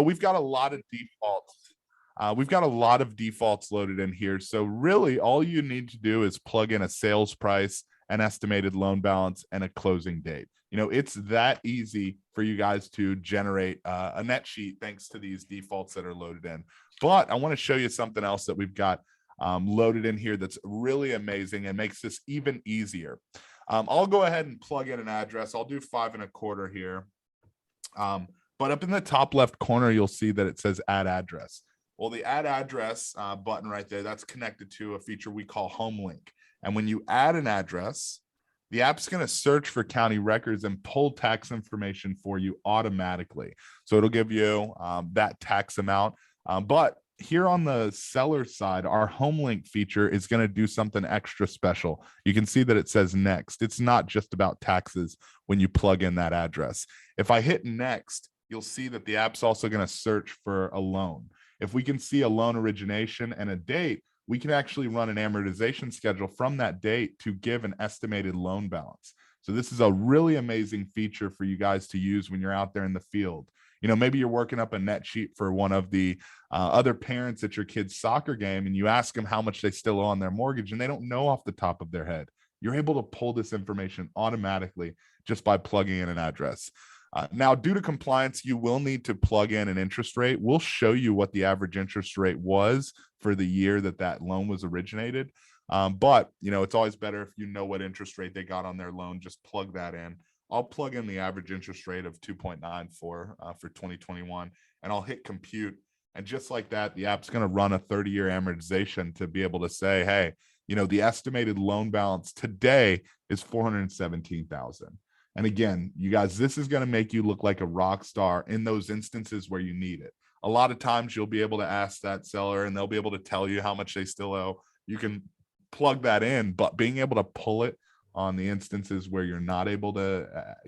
We've got a lot of defaults. We've got a lot of defaults loaded in here. So really all you need to do is plug in a sales price, an estimated loan balance, and a closing date. It's that easy for you guys to generate a net sheet thanks to these defaults that are loaded in. But I want to show you something else that we've got loaded in here that's really amazing and makes this even easier. I'll go ahead and plug in an address. I'll do 5.25 here. But up in the top left corner, you'll see that it says add address. Well, the add address button right there, that's connected to a feature we call home link. And when you add an address, the app's going to search for county records and pull tax information for you automatically. So it'll give you that tax amount. But here on the seller side, our home link feature is going to do something extra special. You can see that it says next. It's not just about taxes when you plug in that address. If I hit next, you'll see that the app's also going to search for a loan. If we can see a loan origination and a date, we can actually run an amortization schedule from that date to give an estimated loan balance. So this is a really amazing feature for you guys to use when you're out there in the field. Maybe you're working up a net sheet for one of the other parents at your kid's soccer game, and you ask them how much they still owe on their mortgage, and they don't know off the top of their head. You're able to pull this information automatically just by plugging in an address. Now, due to compliance, you will need to plug in an interest rate. We'll show you what the average interest rate was for the year that loan was originated. But it's always better if you know what interest rate they got on their loan. Just plug that in. I'll plug in the average interest rate of 2.94 for 2021, and I'll hit compute. And just like that, the app's going to run a 30-year amortization to be able to say, hey, the estimated loan balance today is $417,000. And again, you guys, this is going to make you look like a rock star in those instances where you need it. A lot of times you'll be able to ask that seller and they'll be able to tell you how much they still owe. You can plug that in, but being able to pull it on the instances where you're not able to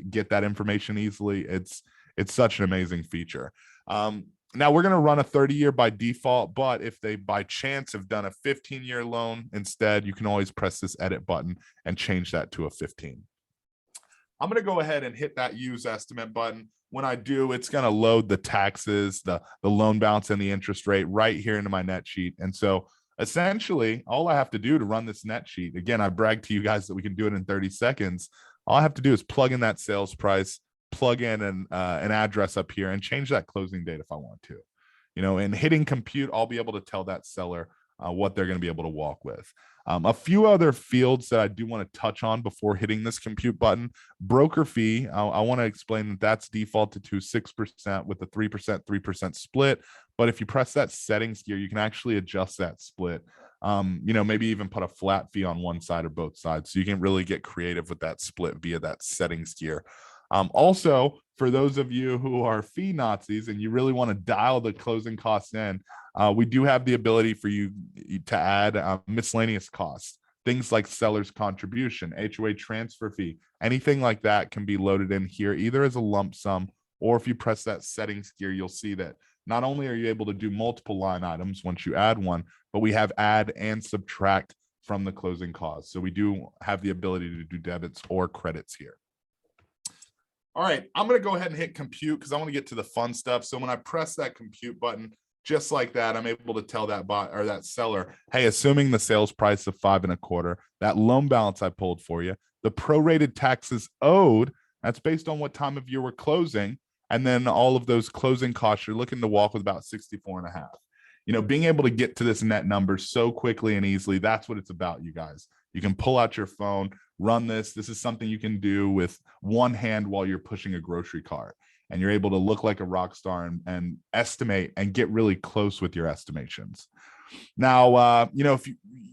get that information easily, it's such an amazing feature. Now we're going to run a 30-year by default, but if they by chance have done a 15-year loan instead, you can always press this edit button and change that to a 15. I'm going to go ahead and hit that use estimate button. When I do, it's going to load the taxes, the loan balance, and the interest rate right here into my net sheet. And so essentially, all I have to do to run this net sheet, again, I brag to you guys that we can do it in 30 seconds. All I have to do is plug in that sales price, plug in an address up here, and change that closing date if I want to. And hitting compute, I'll be able to tell that seller what they're going to be able to walk with. A few other fields that I do want to touch on before hitting this compute button. Broker fee, I want to explain that that's defaulted to 6% with a 3% split. But if you press that settings gear, you can actually adjust that split. Maybe even put a flat fee on one side or both sides. So you can really get creative with that split via that settings gear. Also, for those of you who are fee Nazis and you really want to dial the closing costs in, we do have the ability for you to add miscellaneous costs, things like seller's contribution, HOA transfer fee, anything like that can be loaded in here either as a lump sum, or if you press that settings gear, you'll see that not only are you able to do multiple line items once you add one, but we have add and subtract from the closing costs. So we do have the ability to do debits or credits here. All right, I'm going to go ahead and hit compute because I want to get to the fun stuff. So when I press that compute button, just like that, I'm able to tell that bot or that seller, hey, assuming the sales price of 5.25, that loan balance I pulled for you, the prorated taxes owed, that's based on what time of year we're closing, and then all of those closing costs, you're looking to walk with about 64.5. Being able to get to this net number so quickly and easily, that's what it's about, you guys. You can pull out your phone, run this. This is something you can do with one hand while you're pushing a grocery cart, and you're able to look like a rock star and estimate and get really close with your estimations. Now,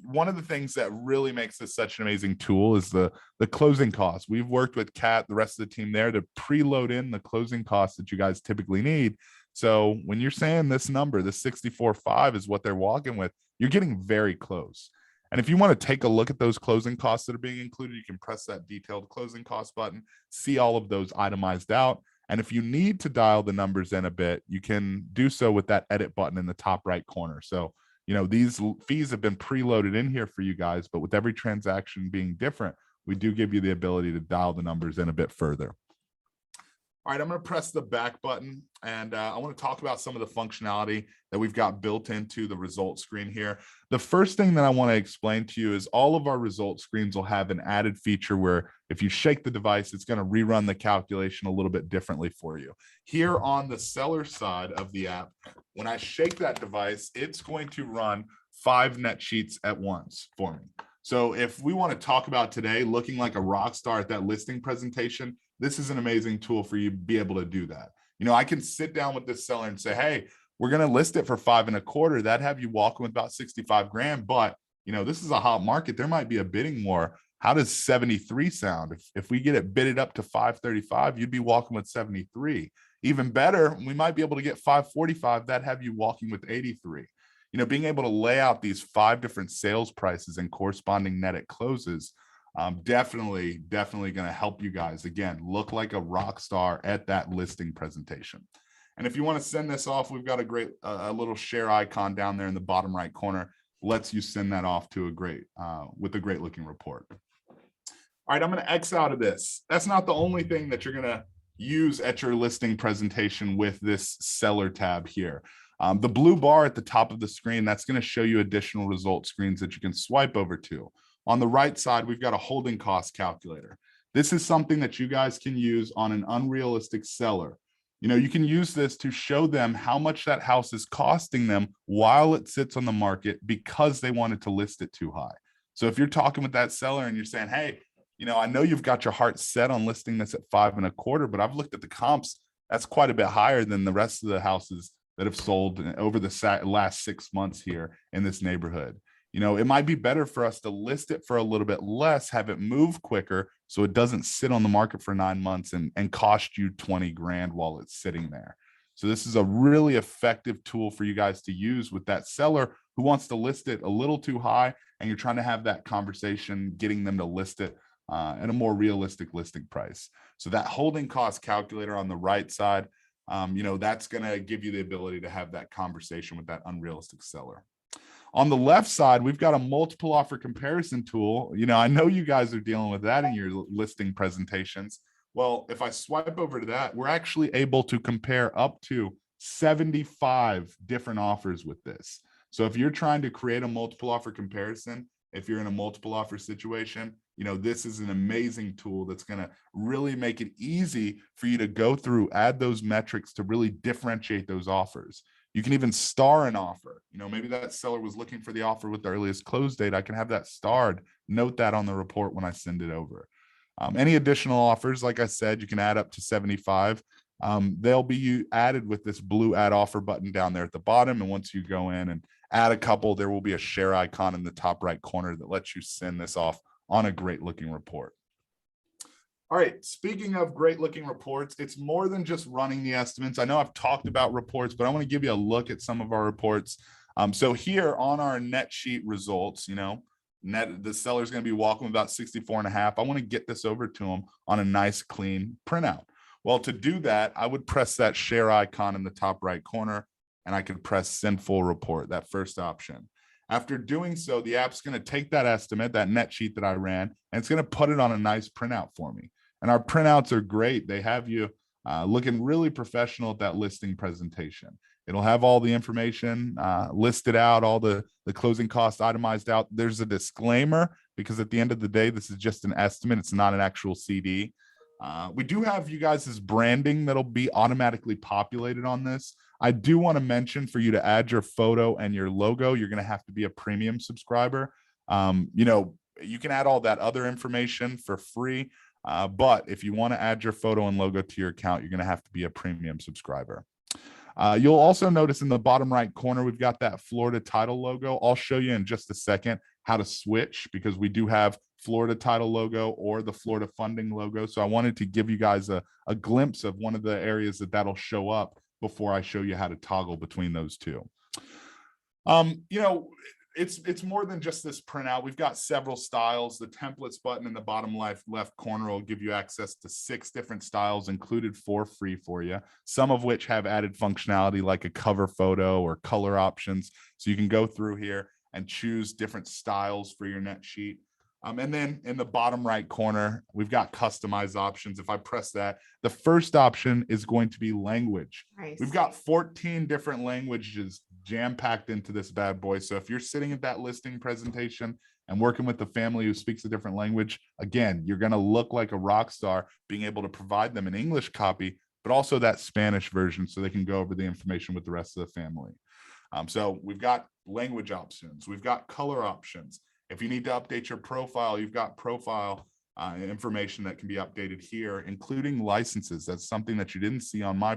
one of the things that really makes this such an amazing tool is the closing costs. We've worked with Kat, the rest of the team there, to preload in the closing costs that you guys typically need. So when you're saying this number, the 64.5 is what they're walking with, you're getting very close. And if you want to take a look at those closing costs that are being included, you can press that detailed closing cost button, see all of those itemized out. And if you need to dial the numbers in a bit, you can do so with that edit button in the top right corner. So, these fees have been preloaded in here for you guys, but with every transaction being different, we do give you the ability to dial the numbers in a bit further. All right, I'm going to press the back button, and I want to talk about some of the functionality that we've got built into the results screen here. The first thing that I want to explain to you is all of our results screens will have an added feature where if you shake the device, it's going to rerun the calculation a little bit differently for you. Here on the seller side of the app, when I shake that device, it's going to run 5 net sheets at once for me. So if we want to talk about today looking like a rock star at that listing presentation, this is an amazing tool for you to be able to do that. You know, I can sit down with this seller and say, hey, we're going to list it for 5.25. That'd have you walking with about 65 grand. But, you know, this is a hot market. There might be a bidding war. How does 73 sound? If we get it bidded up to 535, you'd be walking with 73. Even better, we might be able to get 545. That'd have you walking with 83. You know, being able to lay out these 5 different sales prices and corresponding net at closes, definitely going to help you guys, again, look like a rock star at that listing presentation. And if you want to send this off, we've got a great, a little share icon down there in the bottom right corner, lets you send that off to a great, with a great looking report. All right, I'm going to X out of this. That's not the only thing that you're going to use at your listing presentation with this seller tab here. The blue bar at the top of the screen, that's going to show you additional result screens that you can swipe over to. On the right side, we've got a holding cost calculator. This is something that you guys can use on an unrealistic seller. You know, you can use this to show them how much that house is costing them while it sits on the market because they wanted to list it too high. So if you're talking with that seller and you're saying, hey, you know, I know you've got your heart set on listing this at 5.25, but I've looked at the comps. That's quite a bit higher than the rest of the houses that have sold over the last 6 months here in this neighborhood. You know, it might be better for us to list it for a little bit less, have it move quicker so it doesn't sit on the market for 9 months and cost you 20 grand while it's sitting there. So this is a really effective tool for you guys to use with that seller who wants to list it a little too high, and you're trying to have that conversation, getting them to list it at a more realistic listing price. So that holding cost calculator on the right side, you know, that's going to give you the ability to have that conversation with that unrealistic seller. On the left side, we've got a multiple offer comparison tool. You know, I know you guys are dealing with that in your listing presentations. Well, if I swipe over to that, we're actually able to compare up to 75 different offers with this. So if you're trying to create a multiple offer comparison, if you're in a multiple offer situation, you know, this is an amazing tool that's going to really make it easy for you to go through, add those metrics to really differentiate those offers. You can even star an offer. You know, maybe that seller was looking for the offer with the earliest close date. I can have that starred, note that on the report when I send it over. Any additional offers, like I said, you can add up to 75. They'll be added with this blue add offer button down there at the bottom. And once you go in and add a couple, there will be a share icon in the top right corner that lets you send this off on a great looking report. All right, speaking of great looking reports, it's more than just running the estimates. I know I've talked about reports, but I want to give you a look at some of our reports. So here on our net sheet results, you know, the seller's going to be walking about 64.5. I want to get this over to them on a nice clean printout. Well, to do that, I would press that share icon in the top right corner, and I could press send full report, that first option. After doing so, the app's going to take that estimate, that net sheet that I ran, and it's going to put it on a nice printout for me. And our printouts are great. They have you looking really professional at that listing presentation. It'll have all the information listed out, all the closing costs itemized out. There's a disclaimer because at the end of the day, this is just an estimate. It's not an actual CD. We do have you guys' branding that'll be automatically populated on this. I do want to mention for you to add your photo and your logo, you're going to have to be a premium subscriber. You know, you can add all that other information for free. But if you want to add your photo and logo to your account, you're going to have to be a premium subscriber. You'll also notice in the bottom right corner, we've got that Florida title logo. I'll show you in just a second how to switch because we do have Florida title logo or the Florida funding logo. So I wanted to give you guys a glimpse of one of the areas that'll show up before I show you how to toggle between those two. You know, it's more than just this printout. We've got several styles. The templates button in the bottom left corner will give you access to 6 different styles included for free for you, some of which have added functionality like a cover photo or color options. So you can go through here and choose different styles for your net sheet. And then in the bottom right corner, we've got customize options. If I press that, the first option is going to be language. Nice. We've got 14 different languages jam-packed into this bad boy. So if you're sitting at that listing presentation and working with a family who speaks a different language, again, you're going to look like a rock star being able to provide them an English copy, but also that Spanish version so they can go over the information with the rest of the family. So we've got language options. We've got color options. If you need to update your profile, you've got profile information that can be updated here, including licenses. That's something that you didn't see on my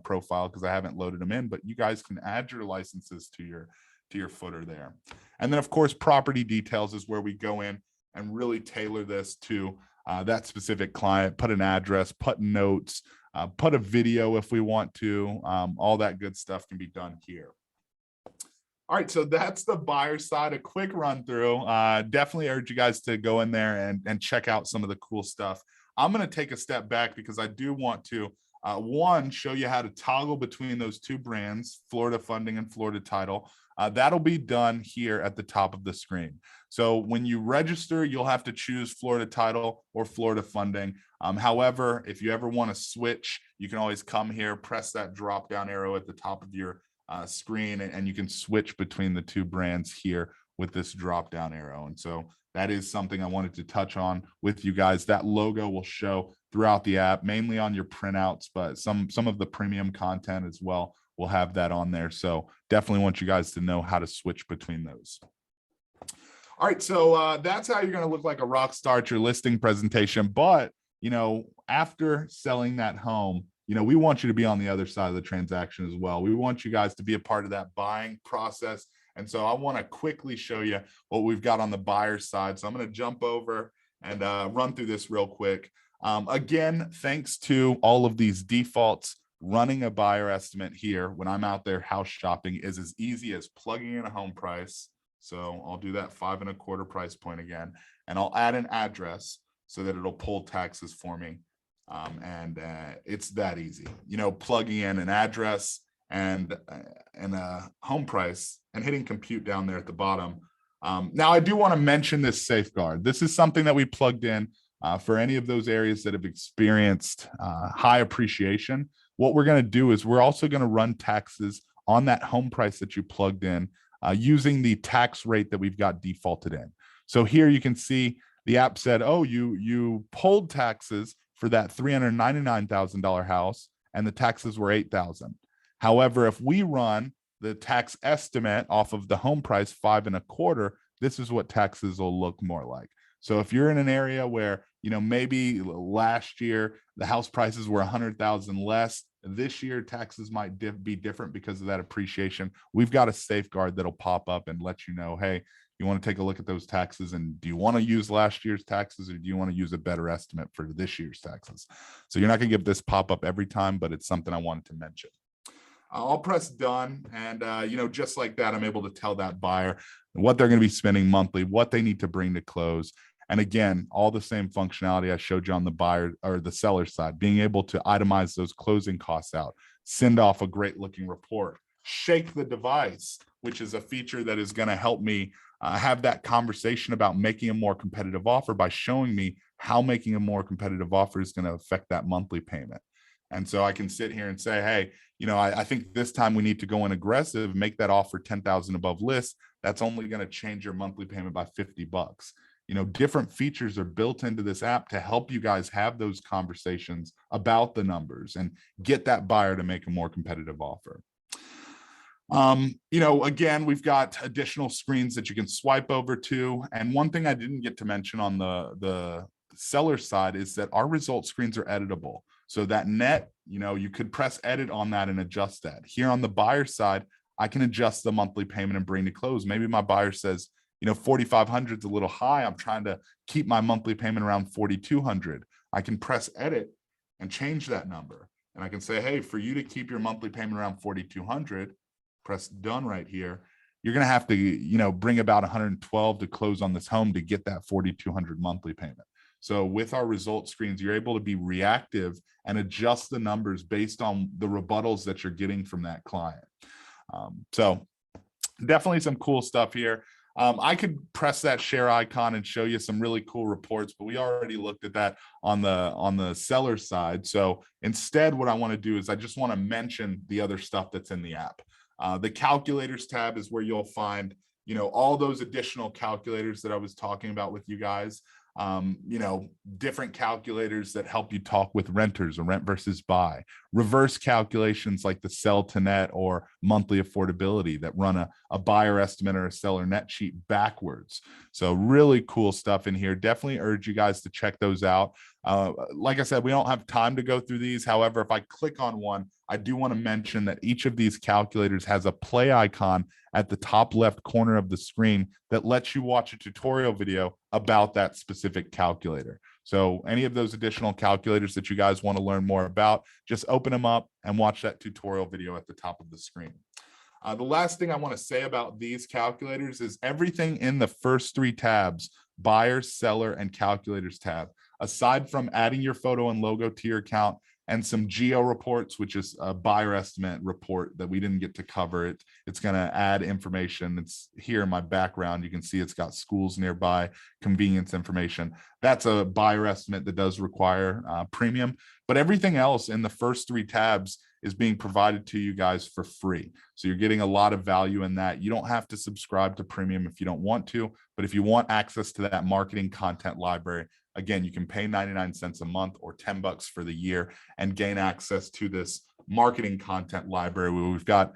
profile because I haven't loaded them in, but you guys can add your licenses to your footer there. And then of course, property details is where we go in and really tailor this to that specific client, put an address, put notes, put a video if we want to. All that good stuff can be done here. All right, so that's the buyer side, a quick run through. Definitely urge you guys to go in there and check out some of the cool stuff. I'm going to take a step back because I do want to, one, show you how to toggle between those two brands, Florida Funding and Florida Title. That'll be done here at the top of the screen. So when you register, you'll have to choose Florida Title or Florida Funding. However, if you ever want to switch, you can always come here, press that drop down arrow at the top of your screen, and you can switch between the two brands here with this drop down arrow. And so that is something I wanted to touch on with you guys. That logo will show throughout the app, mainly on your printouts, but some of the premium content as well will have that on there. So definitely want you guys to know how to switch between those. All right, so that's how you're going to look like a rock star at your listing presentation. But after selling that home, we want you to be on the other side of the transaction as well. We want you guys to be a part of that buying process. And so I want to quickly show you what we've got on the buyer side. So I'm going to jump over and run through this real quick. Again, thanks to all of these defaults, running a buyer estimate here when I'm out there house shopping is as easy as plugging in a home price. So I'll do that 5.25 price point again, and I'll add an address so that it'll pull taxes for me. And it's that easy, plugging in an address and a home price and hitting compute down there at the bottom. Now I do want to mention this safeguard. This is something that we plugged in for any of those areas that have experienced high appreciation. What we're going to do is we're also going to run taxes on that home price that you plugged in using the tax rate that we've got defaulted in. So here you can see the app said, oh, you pulled taxes for that $399,000 house, and the taxes were $8,000. However, if we run the tax estimate off of the home price 5.25, this is what taxes will look more like. So if you're in an area where maybe last year the house prices were 100,000 less, this year taxes might be different because of that appreciation. We've got a safeguard that'll pop up and let you know, hey, you want to take a look at those taxes, and do you want to use last year's taxes, or do you want to use a better estimate for this year's taxes? So you're not going to get this pop up every time, but it's something I wanted to mention. I'll press done, and just like that, I'm able to tell that buyer what they're going to be spending monthly, what they need to bring to close. And again, all the same functionality I showed you on the buyer or the seller side, being able to itemize those closing costs out, send off a great looking report, shake the device, which is a feature that is going to help me have that conversation about making a more competitive offer by showing me how making a more competitive offer is going to affect that monthly payment. And so I can sit here and say, hey, I think this time we need to go in aggressive, make that offer 10,000 above list. That's only going to change your monthly payment by $50. Different features are built into this app to help you guys have those conversations about the numbers and get that buyer to make a more competitive offer. Again, we've got additional screens that you can swipe over to. And one thing I didn't get to mention on the seller side is that our result screens are editable. So that net, you could press edit on that and adjust that. Here on the buyer side, I can adjust the monthly payment and bring to close. Maybe my buyer says, 4,500 is a little high. I'm trying to keep my monthly payment around 4,200. I can press edit and change that number. And I can say, hey, for you to keep your monthly payment around 4,200, press done right here. You're going to have to, bring about 112 to close on this home to get that 4,200 monthly payment. So with our result screens, you're able to be reactive and adjust the numbers based on the rebuttals that you're getting from that client. So definitely some cool stuff here. I could press that share icon and show you some really cool reports, but we already looked at that on the seller side. So instead, what I want to do is I just want to mention the other stuff that's in the app. The calculators tab is where you'll find, all those additional calculators that I was talking about with you guys. Different calculators that help you talk with renters or rent versus buy, reverse calculations like the sell to net or monthly affordability that run a buyer estimate or a seller net sheet backwards. So really cool stuff in here. Definitely urge you guys to check those out. Like I said, we don't have time to go through these. However, if I click on one, I do want to mention that each of these calculators has a play icon at the top left corner of the screen that lets you watch a tutorial video about that specific calculator. So any of those additional calculators that you guys want to learn more about, just open them up and watch that tutorial video at the top of the screen. The last thing I want to say about these calculators is everything in the first three tabs, buyer, seller, and calculators tab, aside from adding your photo and logo to your account and some geo reports, which is a buyer estimate report that we didn't get to cover. It's going to add information. It's here in my background. You can see it's got schools nearby, convenience information. That's a buyer estimate that does require premium, but everything else in the first three tabs is being provided to you guys for free. So you're getting a lot of value in that. You don't have to subscribe to premium if you don't want to, but if you want access to that marketing content library, again, you can pay 99 cents a month or $10 for the year and gain access to this marketing content library where we've got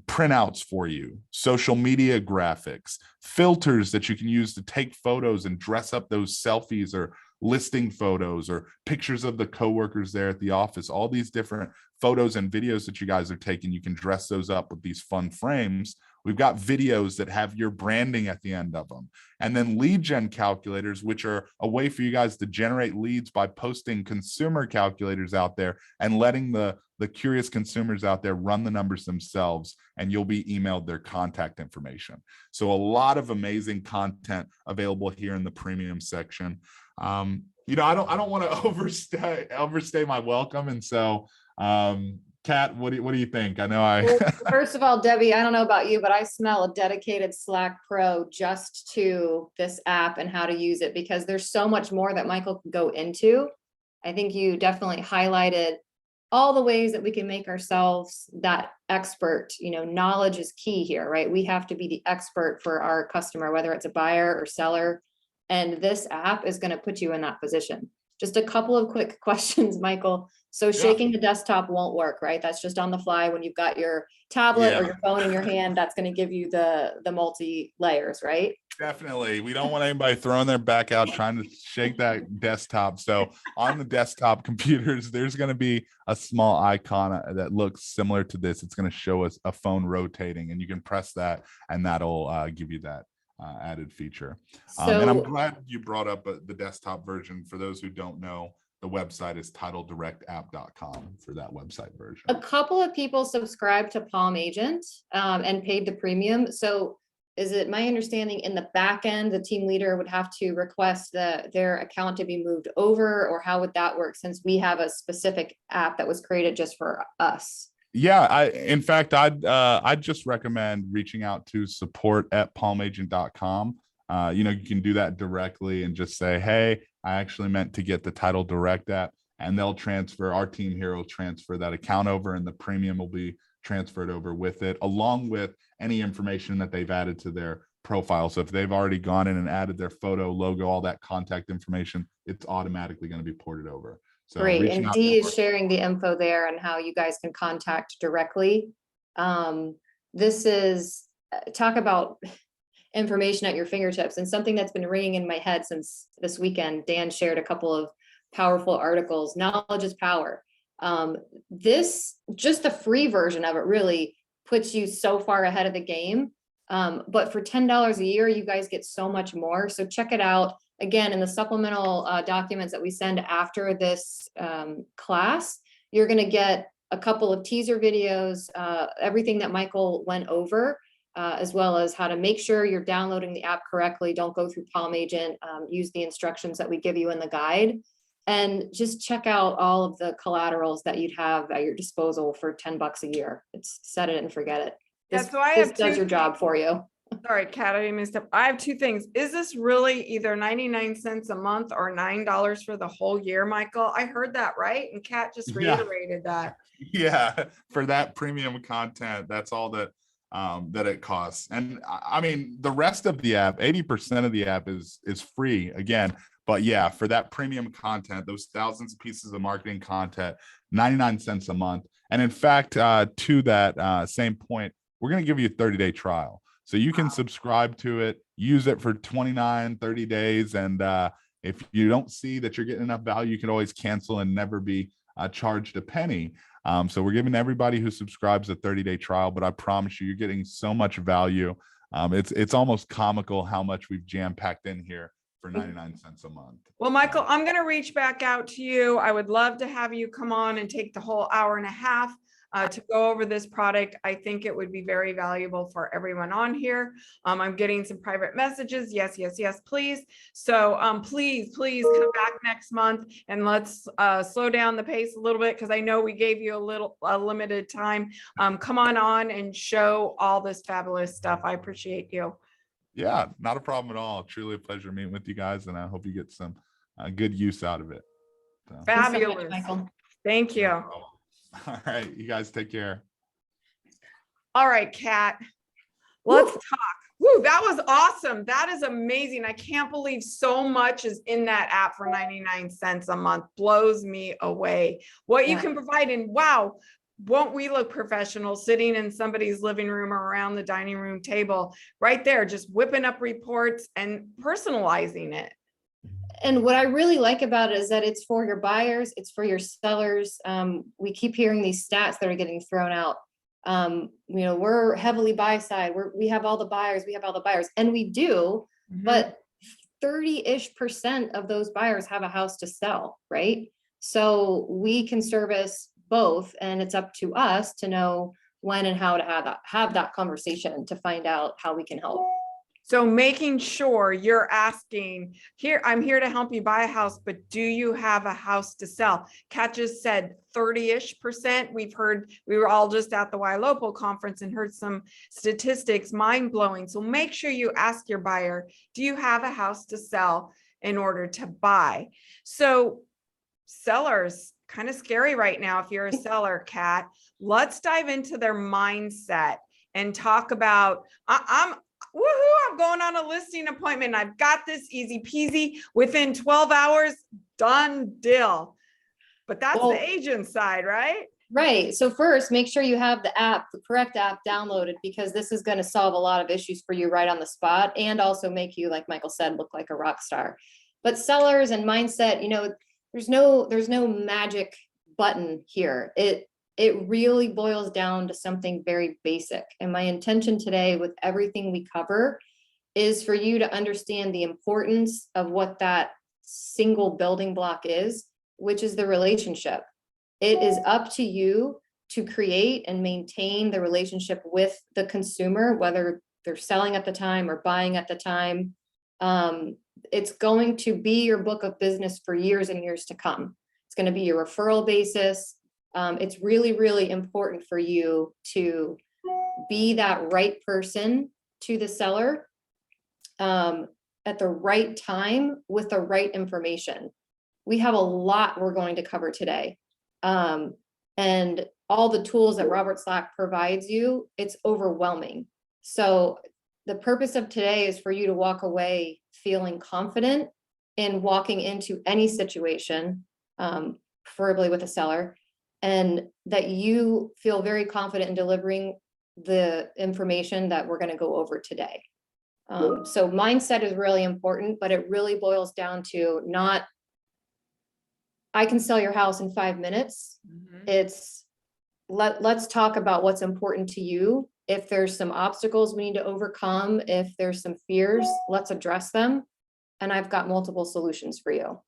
printouts for you, social media graphics, filters that you can use to take photos and dress up those selfies or listing photos or pictures of the coworkers there at the office. All these different photos and videos that you guys are taking, you can dress those up with these fun frames. We've got videos that have your branding at the end of them. And then lead gen calculators, which are a way for you guys to generate leads by posting consumer calculators out there and letting the curious consumers out there run the numbers themselves, and you'll be emailed their contact information. So a lot of amazing content available here in the premium section. I don't want to overstay my welcome. And so, Kat, what do you think? I know Well, first of all, Debbie, I don't know about you, but I smell a dedicated Slack Pro just to this app and how to use it, because there's so much more that Michael can go into. I think you definitely highlighted all the ways that we can make ourselves that expert. Knowledge is key here, right? We have to be the expert for our customer, whether it's a buyer or seller. And this app is going to put you in that position. Just a couple of quick questions, Michael. So shaking the desktop won't work, right? That's just on the fly when you've got your tablet or your phone in your hand. That's going to give you the multi layers, right? Definitely. We don't want anybody throwing their back out trying to shake that desktop. So on the desktop computers, there's going to be a small icon that looks similar to this. It's going to show us a phone rotating, and you can press that, and that'll give you that added feature. And I'm glad you brought up the desktop version. For those who don't know, the website is titleddirectapp.com for that website version. A couple of people subscribed to Palm Agent and paid the premium. So is it my understanding in the back end, the team leader would have to request their account to be moved over, or how would that work, since we have a specific app that was created just for us? Yeah, in fact, I'd just recommend reaching out to support@palmagent.com. You can do that directly and just say, hey, I actually meant to get the Title Direct app, and they'll transfer, our team here will transfer that account over, and the premium will be transferred over with it, along with any information that they've added to their profile. So if they've already gone in and added their photo, logo, all that contact information, it's automatically going to be ported over. So great. And Dee is sharing the info there and how you guys can contact directly. This is talk about information at your fingertips, and something that's been ringing in my head since this weekend. Dan shared a couple of powerful articles. Knowledge is power. This, just the free version of it, really puts you so far ahead of the game. But for $10 a year, you guys get so much more. So check it out. Again, in the supplemental documents that we send after this class, you're going to get a couple of teaser videos, everything that Michael went over, as well as how to make sure you're downloading the app correctly. Don't go through Palm Agent. Use the instructions that we give you in the guide. And just check out all of the collaterals that you'd have at your disposal for $10 a year. It's set it and forget it. This does your job for you. Sorry, Kat, I messed up. I have two things. Is this really either 99 cents a month or $9 for the whole year, Michael? I heard that right, and Kat just Yeah. reiterated that. Yeah, for that premium content, that's all that that it costs. And I mean, the rest of the app, 80% of the app is free again. But yeah, for that premium content, those thousands of pieces of marketing content, 99 cents a month. And in fact, to that same point, we're going to give you a 30-day trial. So you can subscribe to it, use it for 29, 30 days. And if you don't see that you're getting enough value, you can always cancel and never be charged a penny. So we're giving everybody who subscribes a 30-day trial, but I promise you, you're getting so much value. It's almost comical how much we've jam-packed in here for 99 cents a month. Well, Michael, I'm going to reach back out to you. I would love to have you come on and take the whole hour and a half to go over this product. I think it would be very valuable for everyone on here. I'm getting some private messages. Yes, yes, yes, please. So please come back next month and let's slow down the pace a little bit, because I know we gave you a limited time. Come on and show all this fabulous stuff. I appreciate you. Yeah, not a problem at all. Truly a pleasure meeting with you guys, and I hope you get some good use out of it. So. Fabulous. So much, Michael. Thank you. All right, you guys take care. All right, Kat, let's talk. Woo, that was awesome. That is amazing. I can't believe so much is in that app for 99 cents a month. Blows me away. What you can provide, and wow, won't we look professional sitting in somebody's living room or around the dining room table right there, just whipping up reports and personalizing it. And what I really like about it is that it's for your buyers, it's for your sellers. We keep hearing these stats that are getting thrown out. We're heavily buy side. We have all the buyers, and we do, but 30-ish% of those buyers have a house to sell, right? So we can service both, and it's up to us to know when and how to have that conversation to find out how we can help. So making sure you're asking here, I'm here to help you buy a house, but do you have a house to sell? Kat just said 30-ish%. We've heard, we were all just at the YLOPO conference and heard some statistics, mind blowing. So make sure you ask your buyer, do you have a house to sell in order to buy? So sellers, kind of scary right now if you're a seller, Kat. Let's dive into their mindset and talk about, I'm going on a listing appointment. I've got this easy peasy within 12 hours, done deal. But that's the agent side, right? Right. So first, make sure you have the correct app downloaded, because this is going to solve a lot of issues for you right on the spot, and also make you, like Michael said, look like a rock star. But sellers and mindset, there's no magic button here. It really boils down to something very basic. And my intention today with everything we cover is for you to understand the importance of what that single building block is, which is the relationship. It is up to you to create and maintain the relationship with the consumer, whether they're selling at the time or buying at the time. It's going to be your book of business for years and years to come. It's going to be your referral basis. It's really, really important for you to be that right person to the seller at the right time with the right information. We have a lot we're going to cover today. And all the tools that Robert Slack provides you, it's overwhelming. So the purpose of today is for you to walk away feeling confident in walking into any situation, preferably with a seller, and that you feel very confident in delivering the information that we're going to go over today. So mindset is really important, but it really boils down to not, I can sell your house in 5 minutes. It's let's talk about what's important to you. If there's some obstacles we need to overcome, if there's some fears, let's address them. And I've got multiple solutions for you.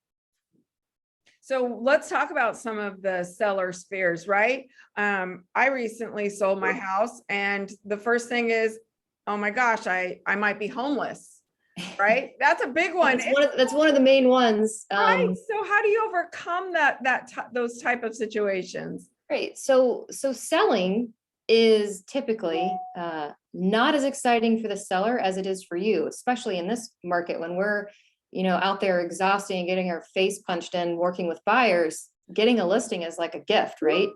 So let's talk about some of the seller's fears, right? I recently sold my house, and the first thing is, oh my gosh, I might be homeless, right? That's a big one. That's one of the main ones. Right. So how do you overcome those type of situations? Right. So selling is typically not as exciting for the seller as it is for you, especially in this market when we're, out there exhausting and getting our face punched in, working with buyers. Getting a listing is like a gift, right?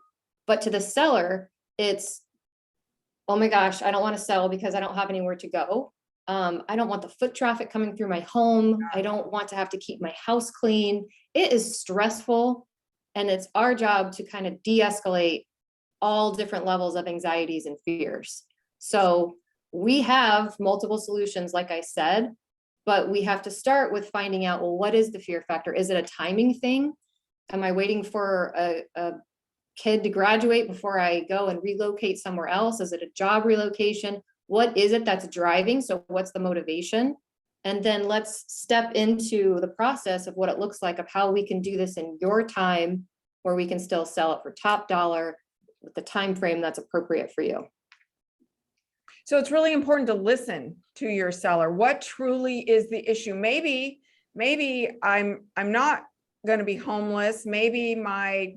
But to the seller, it's, oh my gosh, I don't want to sell because I don't have anywhere to go. I don't want the foot traffic coming through my home. I don't want to have to keep my house clean. It is stressful. And it's our job to kind of de-escalate all different levels of anxieties and fears. So we have multiple solutions, like I said, but we have to start with finding out, well, what is the fear factor? Is it a timing thing? Am I waiting for a kid to graduate before I go and relocate somewhere else? Is it a job relocation? What is it that's driving? So what's the motivation? And then let's step into the process of what it looks like of how we can do this in your time, where we can still sell it for top dollar with the time frame that's appropriate for you. So it's really important to listen to your seller. What truly is the issue? Maybe I'm not going to be homeless. Maybe my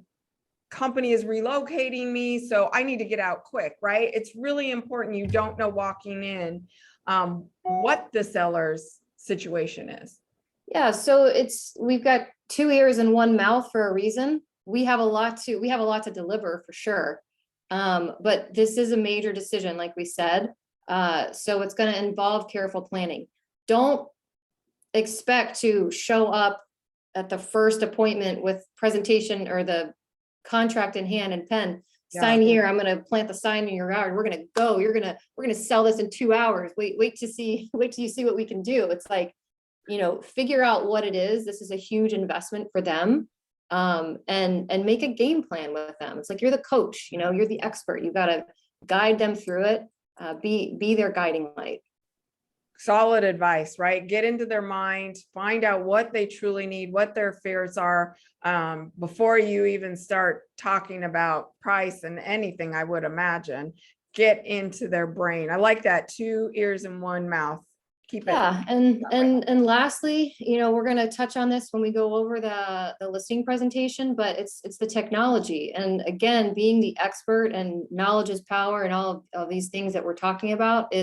company is relocating me, so I need to get out quick, right? It's really important you don't know walking in what the seller's situation is. Yeah, so we've got 2 ears and 1 mouth for a reason. We have a lot to deliver for sure. But this is a major decision, like we said. So it's going to involve careful planning. Don't expect to show up at the first appointment with presentation or the contract in hand and pen. Sign here. I'm going to plant the sign in your yard. We're going to go. We're going to sell this in 2 hours. Wait till you see what we can do. It's like, figure out what it is. This is a huge investment for them. And make a game plan with them. It's like, you're the coach, you're the expert. You got to guide them through it. Be their guiding light. Solid advice, right? Get into their mind, find out what they truly need, what their fears are, before you even start talking about price and anything, I would imagine. Get into their brain. I like that. 2 ears and 1 mouth. Keep it. Yeah, and lastly, we're going to touch on this when we go over the listing presentation, but it's the technology. And again, being the expert and knowledge is power and all of these things that we're talking about,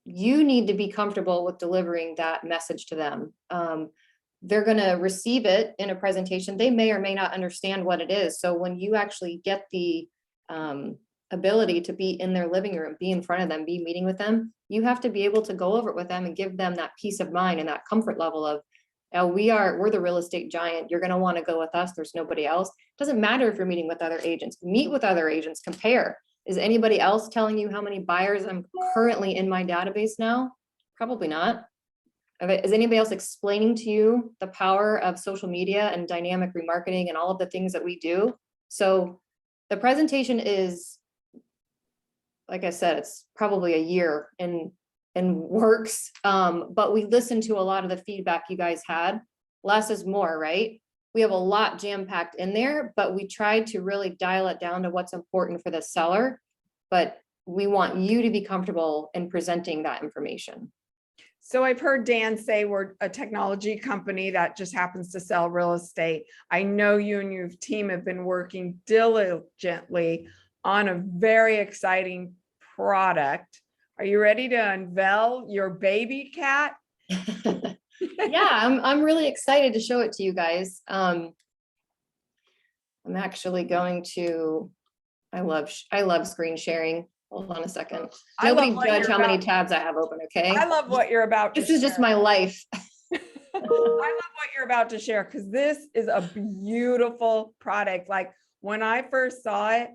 you need to be comfortable with delivering that message to them. They're going to receive it in a presentation. They may or may not understand what it is. So when you actually get the ability to be in their living room, be in front of them, be meeting with them, you have to be able to go over it with them and give them that peace of mind and that comfort level of, we're the real estate giant. You're going to want to go with us. There's nobody else. Doesn't matter if you're meeting with other agents. Meet with other agents, compare. Is anybody else telling you how many buyers I'm currently in my database now? Probably not. Is anybody else explaining to you the power of social media and dynamic remarketing and all of the things that we do? So the presentation is, like I said, it's probably a year in works, but we listened to a lot of the feedback you guys had. Less is more, right? We have a lot jam-packed in there, but we tried to really dial it down to what's important for the seller. But we want you to be comfortable in presenting that information. So I've heard Dan say we're a technology company that just happens to sell real estate. I know you and your team have been working diligently on a very exciting product. Are you ready to unveil your baby cat? Yeah, I'm really excited to show it to you guys. I'm actually going to, I love screen sharing. Hold on a second. Nobody judge how many tabs I have open, okay? I love what you're about to share. This is just my life. I love what you're about to share because this is a beautiful product. Like when I first saw it,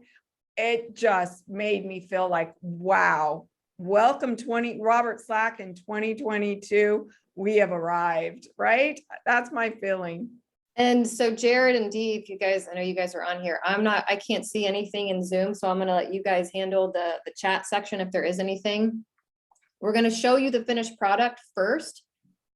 it just made me feel like, wow, welcome Robert Slack in 2022. We have arrived, right? That's my feeling. And so Jared and Dee, if you guys, I know you guys are on here. I can't see anything in Zoom, so I'm going to let you guys handle the chat section if there is anything. We're going to show you the finished product first,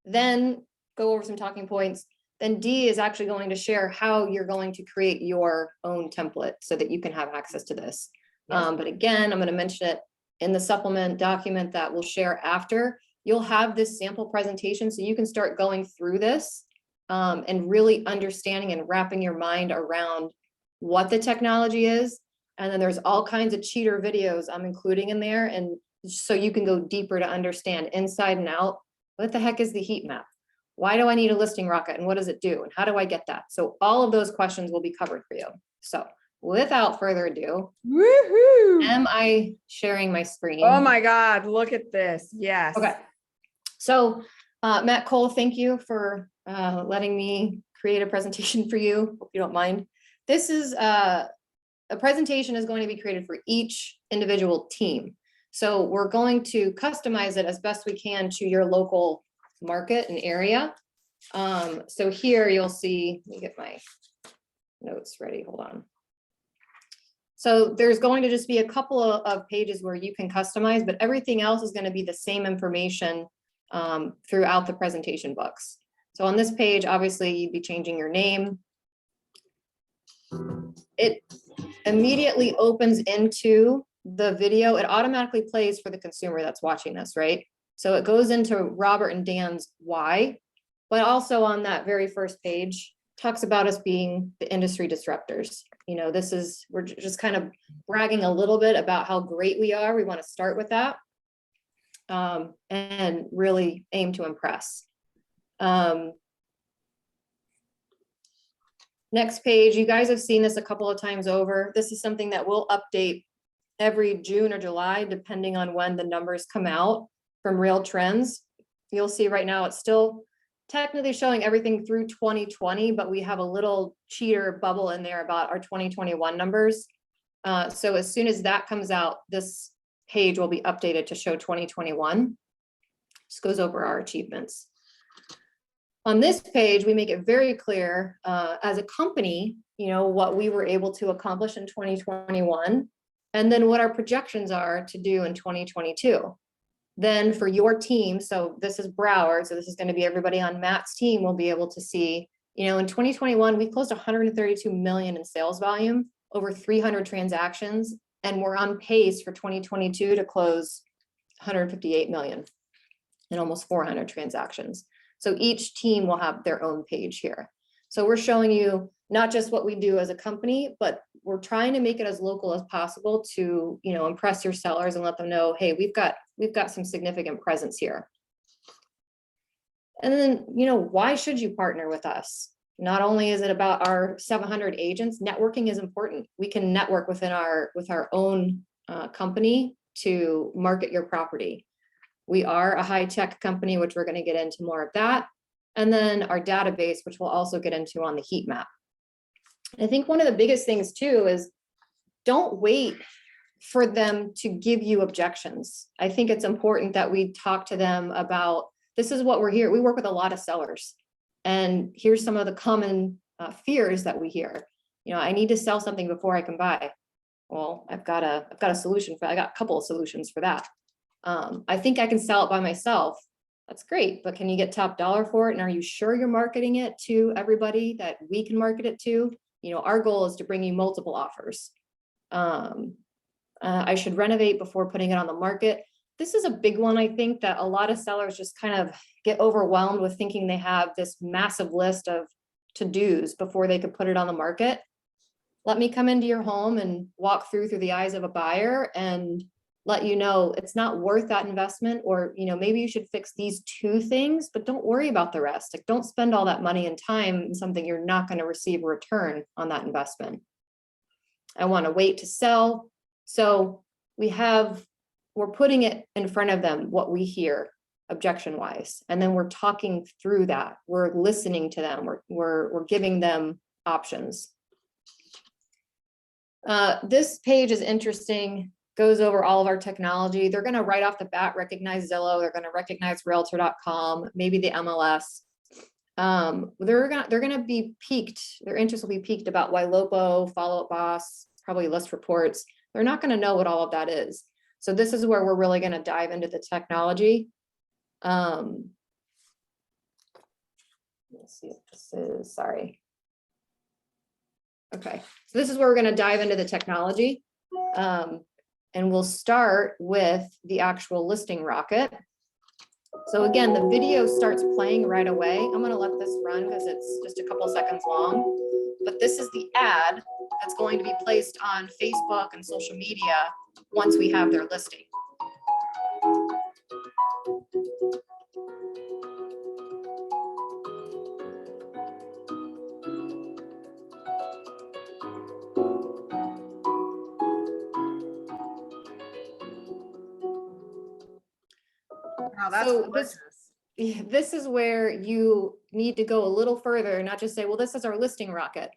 then go over some talking points. Then Dee is actually going to share how you're going to create your own template so that you can have access to this. Yes. But again, I'm going to mention it in the supplement document that we'll share after. You'll have this sample presentation so you can start going through this and really understanding and wrapping your mind around what the technology is And then there's all kinds of cheater videos I'm including in there. And so you can go deeper to understand inside and out. What the heck is the heat map? Why do I need a listing rocket and what does it do? And how do I get that? So all of those questions will be covered for you. So without further ado, Woohoo! am I sharing my screen? Oh my God, look at this. Yes. Okay. So Matt Cole, thank you for letting me create a presentation for you. Hope you don't mind. This is a presentation is going to be created for each individual team. So we're going to customize it as best we can to your local market and area. So here you'll see, let me get my notes ready, hold on. So there's going to just be a couple of pages where you can customize, but everything else is going to be the same information throughout the presentation books. So on this page, obviously you'd be changing your name. It immediately opens into the video. It automatically plays for the consumer that's watching this, right? So it goes into Robert and Dan's why, but also on that very first page talks about us being the industry disruptors. You know, we're just kind of bragging a little bit about how great we are. We want to start with that and really aim to impress. Next page, you guys have seen this a couple of times over. This is something that we'll update every June or July, depending on when the numbers come out from Real Trends. You'll see right now it's still technically showing everything through 2020, but we have a little cheater bubble in there about our 2021 numbers. So as soon as that comes out, this page will be updated to show 2021. Just goes over our achievements. On this page, we make it very clear as a company, you know, what we were able to accomplish in 2021, and then what our projections are to do in 2022. Then for your team, so this is Broward, so this is going to be everybody on Matt's team will be able to see, you know, in 2021, we closed 132 million in sales volume, over 300 transactions, and we're on pace for 2022 to close 158 million and almost 400 transactions. So each team will have their own page here. So we're showing you not just what we do as a company, but we're trying to make it as local as possible to, you know, impress your sellers and let them know, hey, we've got some significant presence here. And then, you know, why should you partner with us? Not only is it about our 700 agents, networking is important. We can network with our own company to market your property. We are a high-tech company, which we're going to get into more of that. And then our database, which we'll also get into on the heat map. I think one of the biggest things too is don't wait for them to give you objections. I think it's important that we talk to them about, this is what we're here. We work with a lot of sellers, and here's some of the common fears that we hear. You know, I need to sell something before I can buy. Well, I've got a solution for, I got a couple of solutions for that. I think I can sell it by myself. That's great, but can you get top dollar for it? And are you sure you're marketing it to everybody that we can market it to? You know, our goal is to bring you multiple offers. I should renovate before putting it on the market. This is a big one. I think that a lot of sellers just kind of get overwhelmed with thinking they have this massive list of to-dos before they could put it on the market. Let me come into your home and walk through the eyes of a buyer and let you know it's not worth that investment, or, you know, maybe you should fix these 2 things, but don't worry about the rest. Like, don't spend all that money and time in something you're not going to receive a return on that investment. I want to wait to sell. So we're putting it in front of them, what we hear objection wise, and then we're talking through that. We're listening to them. We're giving them options. This page is interesting. Goes over all of our technology. They're going to right off the bat recognize Zillow. They're going to recognize Realtor.com, maybe the MLS. They're going to be piqued. Their interest will be piqued about Ylopo, Follow Up Boss, probably List Reports. They're not going to know what all of that is. So this is where we're really going to dive into the technology. Let's see if this is, sorry. Okay, so this is where we're going to dive into the technology. And we'll start with the actual listing rocket. So again, the video starts playing right away. I'm gonna let this run because it's just a couple seconds long. But this is the ad that's going to be placed on Facebook and social media once we have their listing. Wow, that's So gorgeous. this is where you need to go a little further, not just say, well, this is our listing rocket.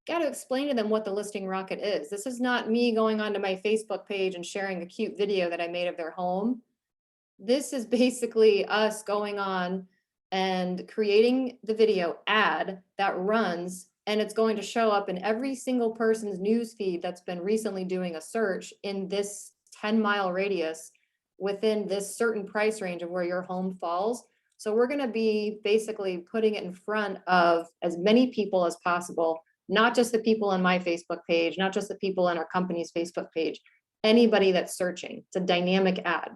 Got to explain to them what the listing rocket is. This is not me going onto my Facebook page and sharing a cute video that I made of their home. This is basically us going on and creating the video ad that runs, and it's going to show up in every single person's news feed that's been recently doing a search in this 10-mile radius within this certain price range of where your home falls. So we're going to be basically putting it in front of as many people as possible, not just the people on my Facebook page, not just the people on our company's Facebook page, anybody that's searching. It's a dynamic ad.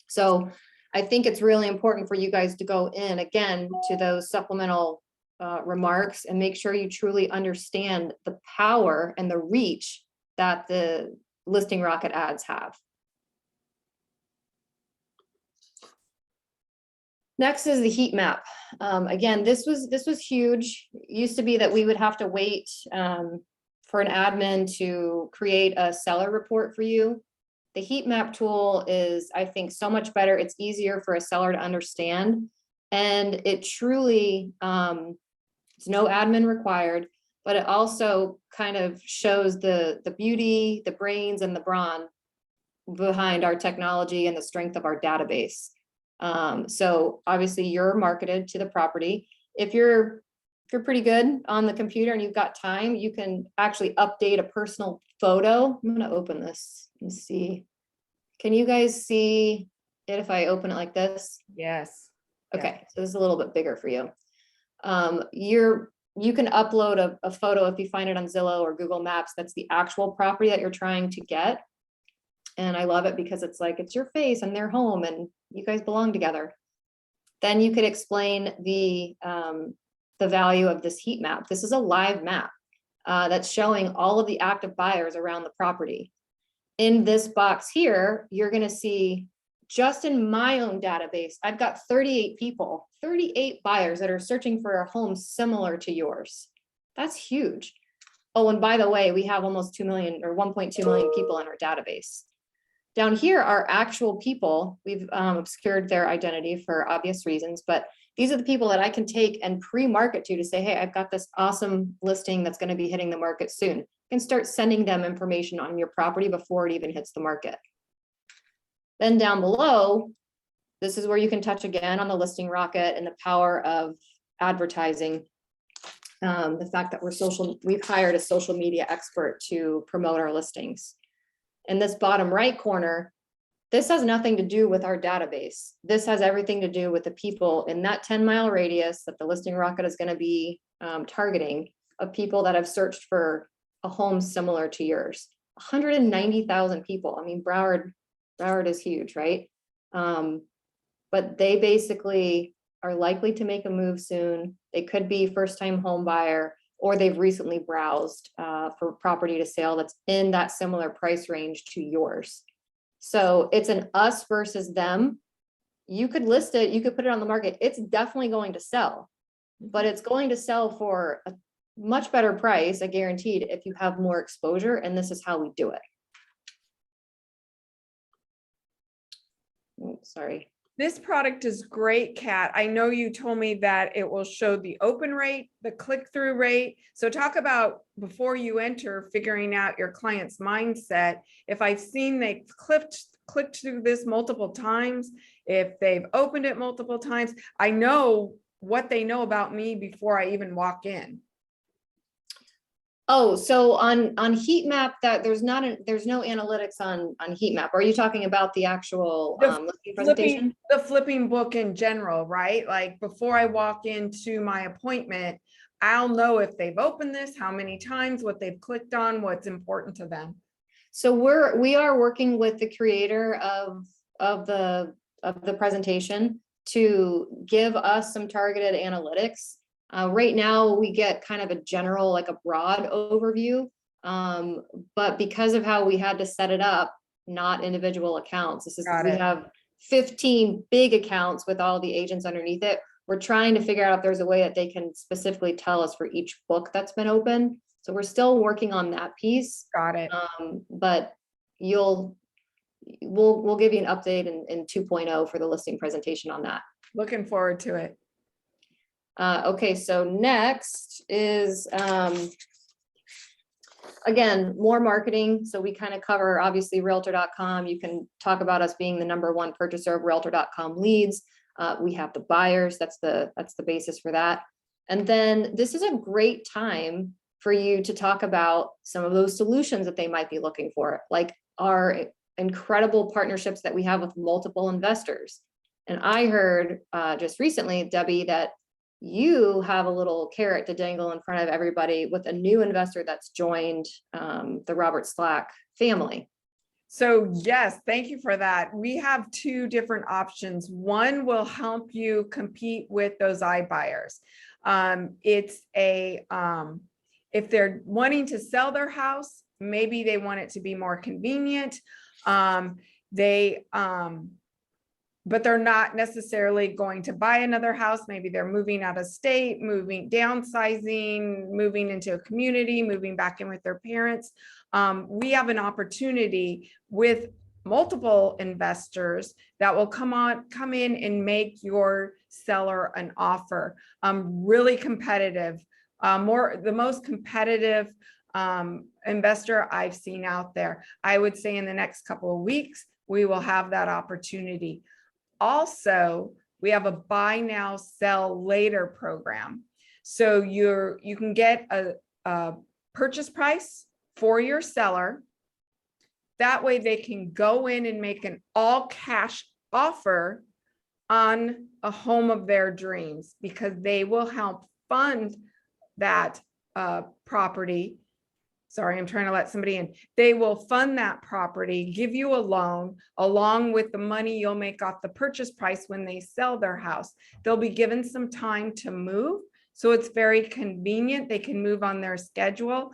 So I think it's really important for you guys to go in again to those supplemental remarks and make sure you truly understand the power and the reach that the listing rocket ads have. Next is the heat map. Again, this was huge. It used to be that we would have to wait for an admin to create a seller report for you. The heat map tool is, I think, so much better. It's easier for a seller to understand. And it truly, it's no admin required, but it also kind of shows the beauty, the brains, and the brawn behind our technology and the strength of our database. So obviously you're marketed to the property. If you're pretty good on the computer and you've got time, you can actually update a personal photo. I'm gonna open this and see. Can you guys see it if I open it like this? Yes. Okay, so this is a little bit bigger for you. You can upload a photo if you find it on Zillow or Google Maps. That's the actual property that you're trying to get. And I love it because it's like, it's your face and their home and you guys belong together. Then you could explain the value of this heat map. This is a live map that's showing all of the active buyers around the property. In this box here, you're gonna see just in my own database, I've got 38 people, 38 buyers that are searching for a home similar to yours. That's huge. Oh, and by the way, we have almost 2 million or 1.2 million people in our database. Down here are actual people. We've obscured their identity for obvious reasons, but these are the people that I can take and pre-market to say, hey, I've got this awesome listing that's going to be hitting the market soon. You can start sending them information on your property before it even hits the market. Then down below, this is where you can touch again on the listing rocket and the power of advertising. The fact that we've hired a social media expert to promote our listings. In this bottom right corner, this has nothing to do with our database. This has everything to do with the people in that 10-mile radius that the listing rocket is going to be targeting, of people that have searched for a home similar to yours. 190,000 people. I mean, Broward is huge, right? But they basically are likely to make a move soon. They could be first-time home buyer, or they've recently browsed for property to sale that's in that similar price range to yours. So it's an us versus them. You could list it, you could put it on the market. It's definitely going to sell, but it's going to sell for a much better price, I guaranteed, if you have more exposure, and this is how we do it. Oh, sorry. This product is great, Kat. I know you told me that it will show the open rate, the click-through rate. So talk about, before you enter, figuring out your client's mindset. If I've seen they clicked through this multiple times, if they've opened it multiple times, I know what they know about me before I even walk in. Oh, so on heat map, that there's no analytics on heat map. Are you talking about the actual listing presentation? The flipping book in general, right? Like before I walk into my appointment, I'll know if they've opened this, how many times, what they've clicked on, what's important to them. So we are working with the creator of the presentation. to give us some targeted analytics. Right now, we get kind of a general, like a broad overview. But because of how we had to set it up, not individual accounts, we have 15 big accounts with all the agents underneath it. We're trying to figure out if there's a way that they can specifically tell us for each book that's been open. So we're still working on that piece. Got it. But we'll give you an update in 2.0 for the listing presentation on that. Looking forward to it. Okay, so next is, again, more marketing. So we kind of cover, obviously, realtor.com. You can talk about us being the #1 purchaser of realtor.com leads. We have the buyers. That's the basis for that. And then this is a great time for you to talk about some of those solutions that they might be looking for, like our incredible partnerships that we have with multiple investors. And I heard just recently, Debbie, that you have a little carrot to dangle in front of everybody with a new investor that's joined the Robert Slack family. So yes, thank you for that. We have 2 different options. One will help you compete with those iBuyers. It's if they're wanting to sell their house, maybe they want it to be more convenient. But they're not necessarily going to buy another house. Maybe they're moving out of state, downsizing, moving into a community, moving back in with their parents. We have an opportunity with multiple investors that will come in and make your seller an offer. Really competitive, the most competitive investor I've seen out there. I would say in the next couple of weeks, we will have that opportunity. Also, we have a buy now, sell later program. So you can get a purchase price for your seller. That way they can go in and make an all cash offer on a home of their dreams, because they will help fund that property. Sorry, I'm trying to let somebody in. They will fund that property, give you a loan along with the money you'll make off the purchase price when they sell their house. They'll be given some time to move, so it's very convenient. They can move on their schedule.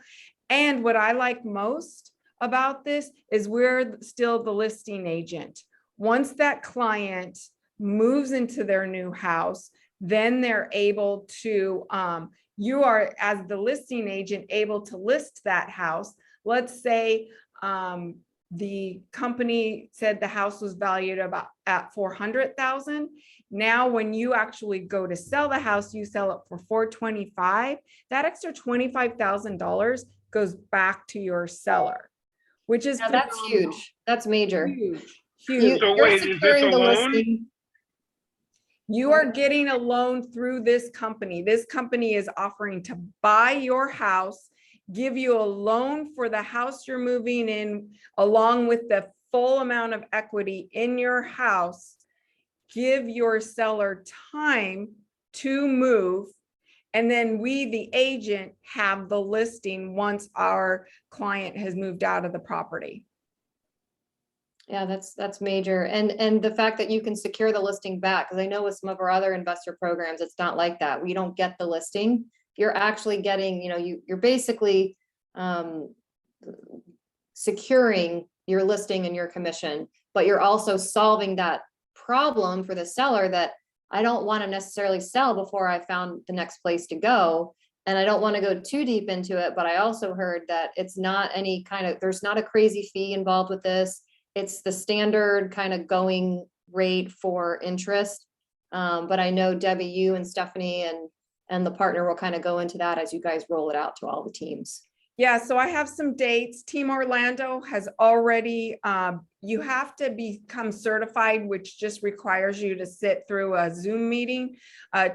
And what I like most about this is we're still the listing agent. Once that client moves into their new house, then they're able to, you are, as the listing agent, able to list that house. Let's say the company said the house was valued at $400,000. Now, when you actually go to sell the house, you sell it for $425,000. That extra $25,000 goes back to your seller, which is that's huge. That's major. Huge. So wait, is this a loan? You are getting a loan through this company. This company is offering to buy your house, give you a loan for the house you're moving in, along with the full amount of equity in your house, give your seller time to move, and then we, the agent, have the listing once our client has moved out of the property. Yeah, that's major. And the fact that you can secure the listing back, because I know with some of our other investor programs, it's not like that. We don't get the listing. You're actually getting, you're basically securing your listing and your commission, but you're also solving that problem for the seller that I don't want to necessarily sell before I found the next place to go. And I don't want to go too deep into it, but I also heard that it's not any kind of, there's not a crazy fee involved with this. It's the standard kind of going rate for interest. But I know Debbie, you and Stephanie and the partner will kind of go into that as you guys roll it out to all the teams. Yeah, so I have some dates. Team Orlando has already, you have to become certified, which just requires you to sit through a Zoom meeting.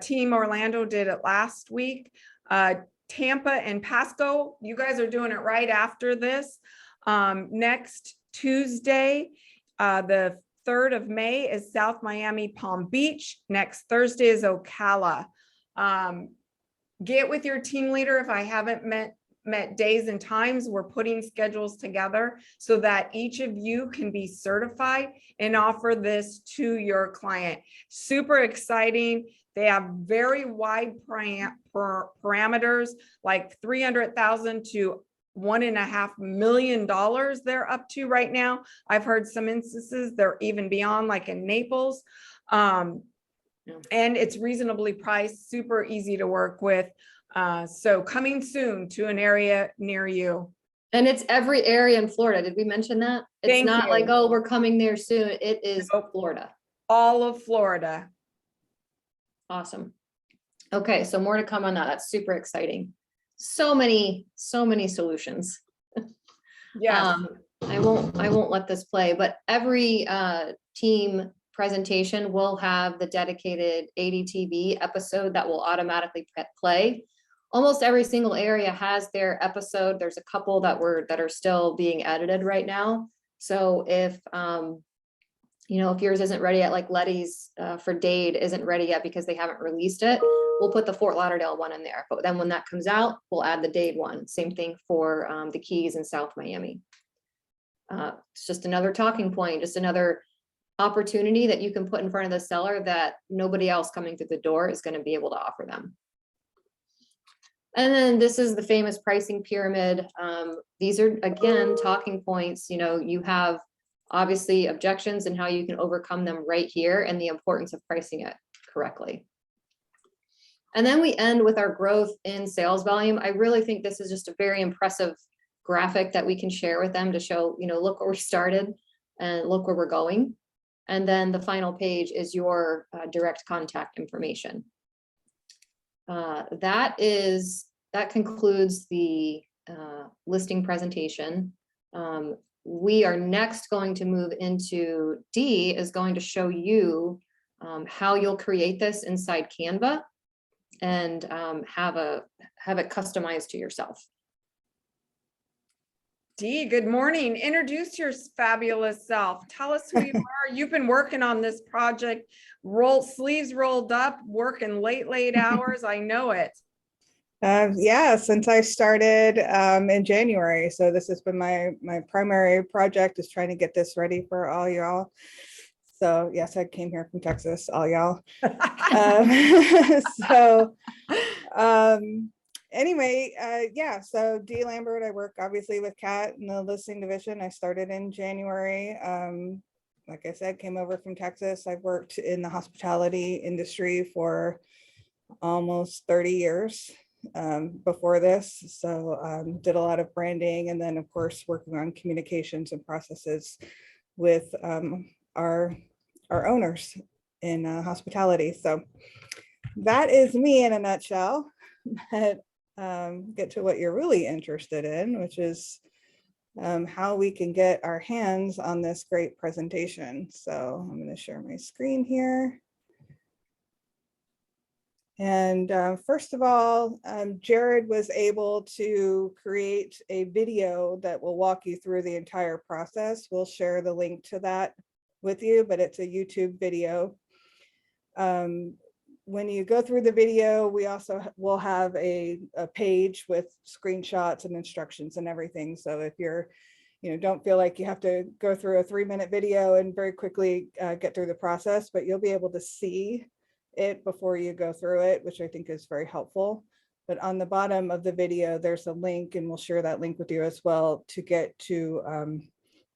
Team Orlando did it last week. Tampa and Pasco, you guys are doing it right after this. Next Tuesday, the 3rd of May is South Miami, Palm Beach. Next Thursday is Ocala. Get with your team leader if I haven't met days and times. We're putting schedules together so that each of you can be certified and offer this to your client. Super exciting. They have very wide parameters, like 300,000 to $1.5 million they're up to right now. I've heard some instances they're even beyond, like in Naples. And it's reasonably priced, super easy to work with. So coming soon to an area near you. And it's every area in Florida. Did we mention that? It's Thank not you. like, oh, we're coming there soon. It is Nope. Florida. All of Florida. Awesome. Okay, so more to come on that. That's super exciting. So many solutions. Yes. I won't let this play, but every team presentation will have the dedicated ADTV episode that will automatically play. Almost every single area has their episode. There's a couple that are still being edited right now. So if if yours isn't ready yet, like Letty's for Dade isn't ready yet because they haven't released it, we'll put the Fort Lauderdale one in there. But then when that comes out, we'll add the Dade one. Same thing for the Keys in South Miami. It's just another talking point, just another opportunity that you can put in front of the seller that nobody else coming through the door is going to be able to offer them. And then this is the famous pricing pyramid. These are, again, talking points. You have obviously objections and how you can overcome them right here, and the importance of pricing it correctly. And then we end with our growth in sales volume. I really think this is just a very impressive graphic that we can share with them to show, look where we started and look where we're going. And then the final page is your direct contact information. That concludes the listing presentation. We are next going to move into D, is going to show you how you'll create this inside Canva and have it customized to yourself. Dee, good morning. Introduce your fabulous self. Tell us who you are. You've been working on this project, sleeves rolled up, working late hours. I know it. Yeah, since I started in January. So this has been my primary project, is trying to get this ready for all y'all. So yes, I came here from Texas, all y'all. Anyway, yeah, so Dee Lambert, I work obviously with Kat in the listing division. I started in January. Like I said, came over from Texas. I've worked in the hospitality industry for almost 30 years before this. So did a lot of branding, and then of course working on communications and processes with our owners in hospitality. So that is me in a nutshell. But get to what you're really interested in, which is how we can get our hands on this great presentation. So I'm going to share my screen here. And first of all, Jared was able to create a video that will walk you through the entire process. We'll share the link to that with you, but it's a YouTube video. When you go through the video, we also will have a page with screenshots and instructions and everything. So if you're, don't feel like you have to go through a 3-minute video and very quickly get through the process, but you'll be able to see it before you go through it, which I think is very helpful. But on the bottom of the video, there's a link, and we'll share that link with you as well, to get to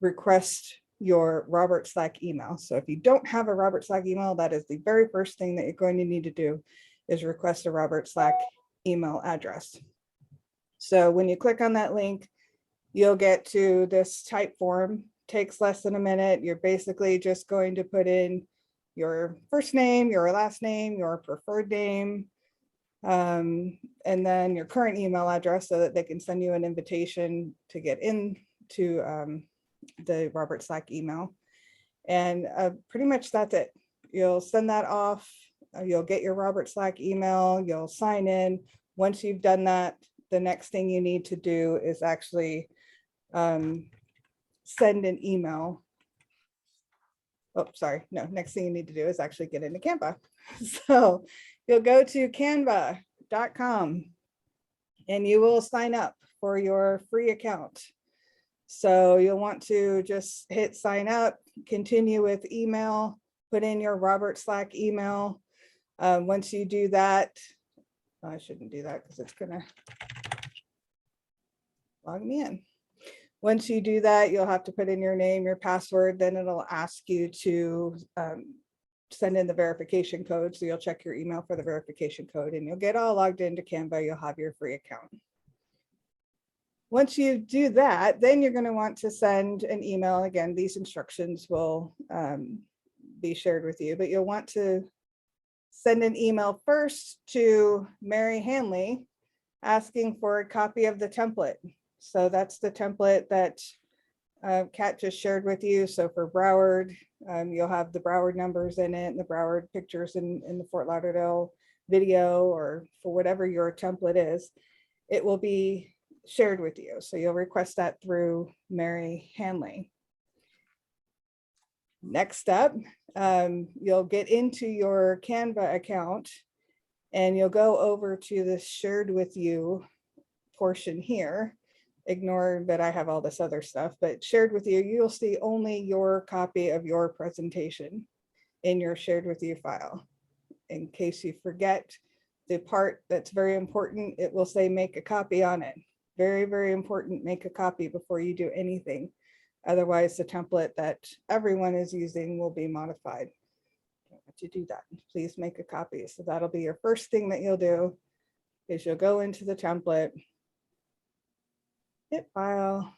request your Robert Slack email. So if you don't have a Robert Slack email, that is the very first thing that you're going to need to do, is request a Robert Slack email address. So when you click on that link, you'll get to this type form. Takes less than a minute. You're basically just going to put in your first name, your last name, your preferred name, and then your current email address, so that they can send you an invitation to get into the Robert Slack email. And pretty much that's it. You'll send that off. You'll get your Robert Slack email. You'll sign in. Once you've done that, the next thing you need to do is actually send an email. Oh, sorry. No, next thing you need to do is actually get into Canva. So you'll go to canva.com and you will sign up for your free account. So you'll want to just hit sign up, continue with email, put in your Robert Slack email. Once you do that, I shouldn't do that because it's gonna log me in. Once you do that, you'll have to put in your name, your password, then it'll ask you to send in the verification code. So you'll check your email for the verification code and you'll get all logged into Canva. You'll have your free account. Once you do that, then you're going to want to send an email. Again, these instructions will be shared with you, but you'll want to send an email first to Mary Hanley asking for a copy of the template. So that's the template that Kat just shared with you. So for Broward, you'll have the Broward numbers in it and the Broward pictures in the Fort Lauderdale video, or for whatever your template is, it will be shared with you. So you'll request that through Mary Hanley. Next up, you'll get into your Canva account and you'll go over to the shared with you portion here. Ignore that I have all this other stuff, but shared with you, you'll see only your copy of your presentation in your shared with you file. In case you forget the part that's very important, it will say make a copy on it. Very, very important, make a copy before you do anything. Otherwise, the template that everyone is using will be modified. To do that, please make a copy. So that'll be your first thing that you'll do, is you'll go into the template, hit file,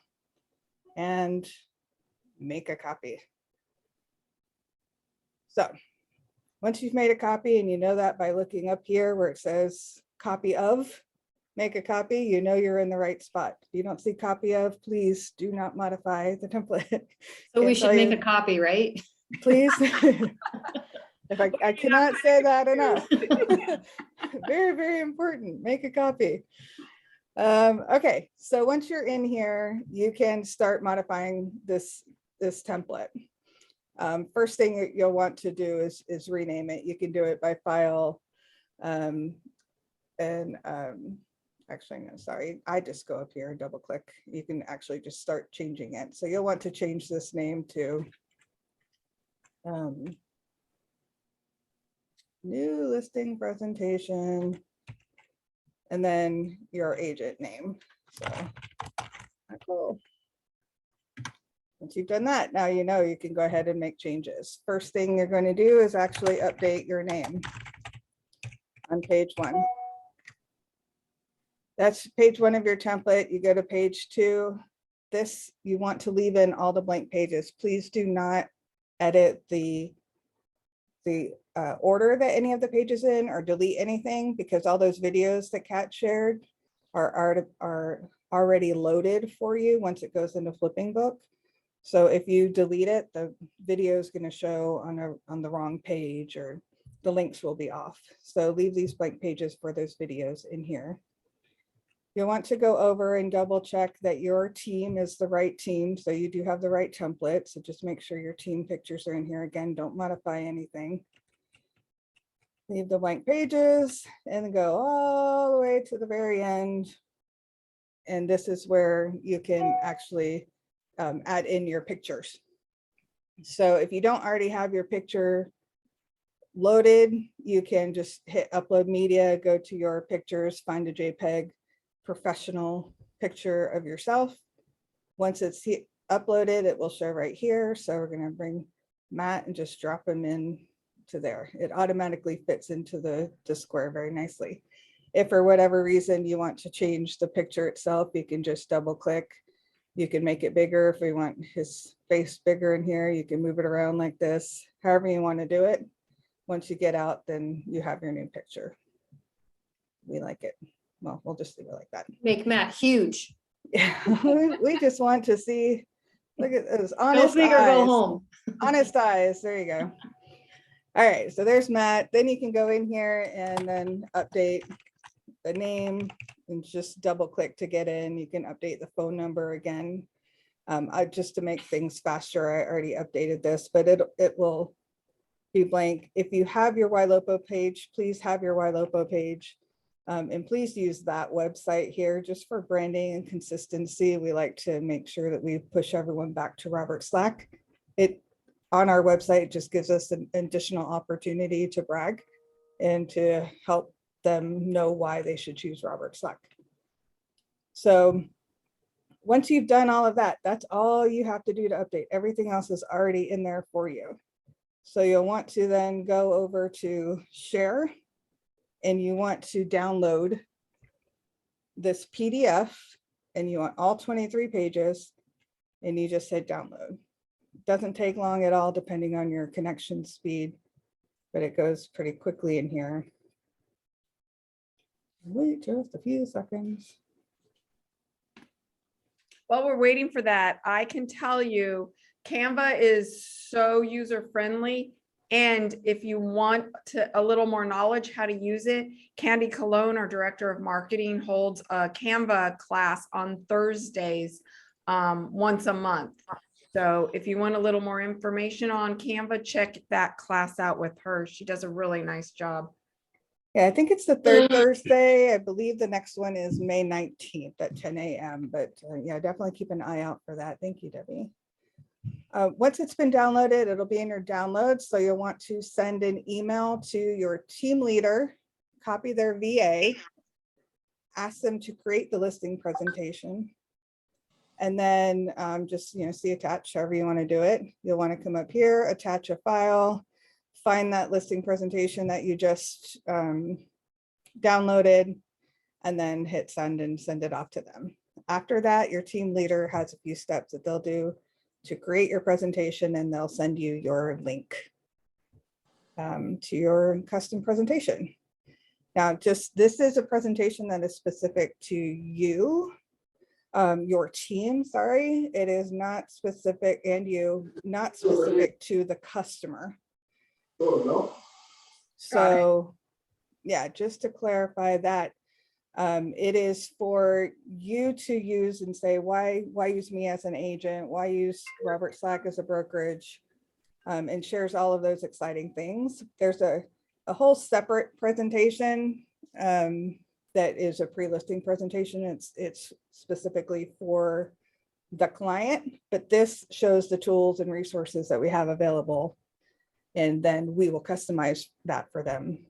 and make a copy. So once you've made a copy, and you know that by looking up here where it says copy of, make a copy, you know you're in the right spot. If you don't see copy of, please do not modify the template. So we Can't should tell make you- a copy, right? Please. If I cannot say that enough. Very, very important. Make a copy. Okay, so once you're in here, you can start modifying this template. First thing you'll want to do is rename it. You can do it by file. Actually, no, sorry, I just go up here and double click. You can actually just start changing it. So you'll want to change this name to new listing presentation, and then your agent name. So cool. Once you've done that, now you know you can go ahead and make changes. First thing you're going to do is actually update your name on page 1. That's page 1 of your template. You go to page 2. This, you want to leave in all the blank pages. Please do not edit the order that any of the pages in, or delete anything, because all those videos that Kat shared are already loaded for you once it goes into Flipping Book. So if you delete it, the video is going to show on the wrong page, or the links will be off. So leave these blank pages for those videos in here. You'll want to go over and double check that your team is the right team. So you do have the right template. So just make sure your team pictures are in here. Again, don't modify anything. Leave the blank pages and go all the way to the very end. And this is where you can actually add in your pictures. So if you don't already have your picture loaded, you can just hit upload media, go to your pictures, find a JPEG professional picture of yourself. Once it's uploaded, it will show right here. So we're going to bring Matt and just drop him in to there. It automatically fits into the square very nicely. If for whatever reason you want to change the picture itself, you can just double click. You can make it bigger. If we want his face bigger in here, you can move it around like this, however you want to do it. Once you get out, then you have your new picture. We like it. Well, we'll just leave it like that. Make Matt huge. Yeah, we just want to see, look at those Go honest big or go eyes. home. Honest eyes, there you go. All right, so there's Matt. Then you can go in here and then update the name and just double click to get in. You can update the phone number again. Just to make things faster, I already updated this, but it will be blank. If you have your YLOPO page, please have your YLOPO page. And please use that website here just for branding and consistency. We like to make sure that we push everyone back to Robert Slack. It on our website just gives us an additional opportunity to brag and to help them know why they should choose Robert Slack. So once you've done all of that, that's all you have to do to update. Everything else is already in there for you. So you'll want to then go over to share, and you want to download this PDF, and you want all 23 pages, and you just hit download. Doesn't take long at all, depending on your connection speed, but it goes pretty quickly in here. Wait just a few seconds. While we're waiting for that, I can tell you Canva is so user-friendly. And if you want a little more knowledge how to use it, Candy Cologne, our director of marketing, holds a Canva class on Thursdays once a month. So if you want a little more information on Canva, check that class out with her. She does a really nice job. Yeah, I think it's the third Thursday. I believe the next one is May 19th at 10 a.m. But yeah, definitely keep an eye out for that. Thank you, Debbie. Once it's been downloaded, it'll be in your downloads. So you'll want to send an email to your team leader, copy their VA, ask them to create the listing presentation. And then just, see attached, however you want to do it. You'll want to come up here, attach a file, find that listing presentation that you just downloaded, and then hit send and send it off to them. After that, your team leader has a few steps that they'll do to create your presentation, and they'll send you your link to your custom presentation. Now, this is a presentation that is specific to you, your team, sorry. It is not specific, and not specific to the customer. So yeah, just to clarify that, it is for you to use and say, why use me as an agent? Why use Robert Slack as a brokerage? And shares all of those exciting things. There's a whole separate presentation that is a pre-listing presentation. It's specifically for the client, but this shows the tools and resources that we have available. And then we will customize that for them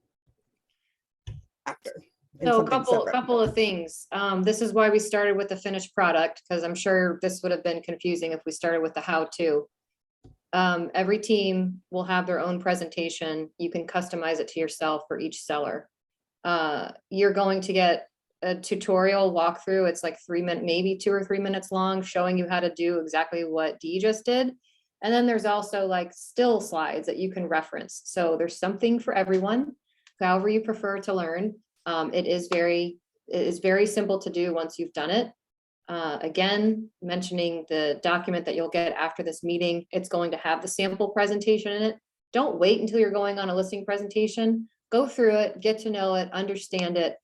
after. So a couple of things. This is why we started with the finished product, because I'm sure this would have been confusing if we started with the how-to. Every team will have their own presentation. You can customize it to yourself for each seller. You're going to get a tutorial walkthrough. It's like 3 minutes, maybe 2 or 3 minutes long, showing you how to do exactly what Dee just did. And then there's also like still slides that you can reference. So there's something for everyone, however you prefer to learn. It is very simple to do once you've done it. Again, mentioning the document that you'll get after this meeting, it's going to have the sample presentation in it. Don't wait until you're going on a listing presentation. Go through it, get to know it, understand it,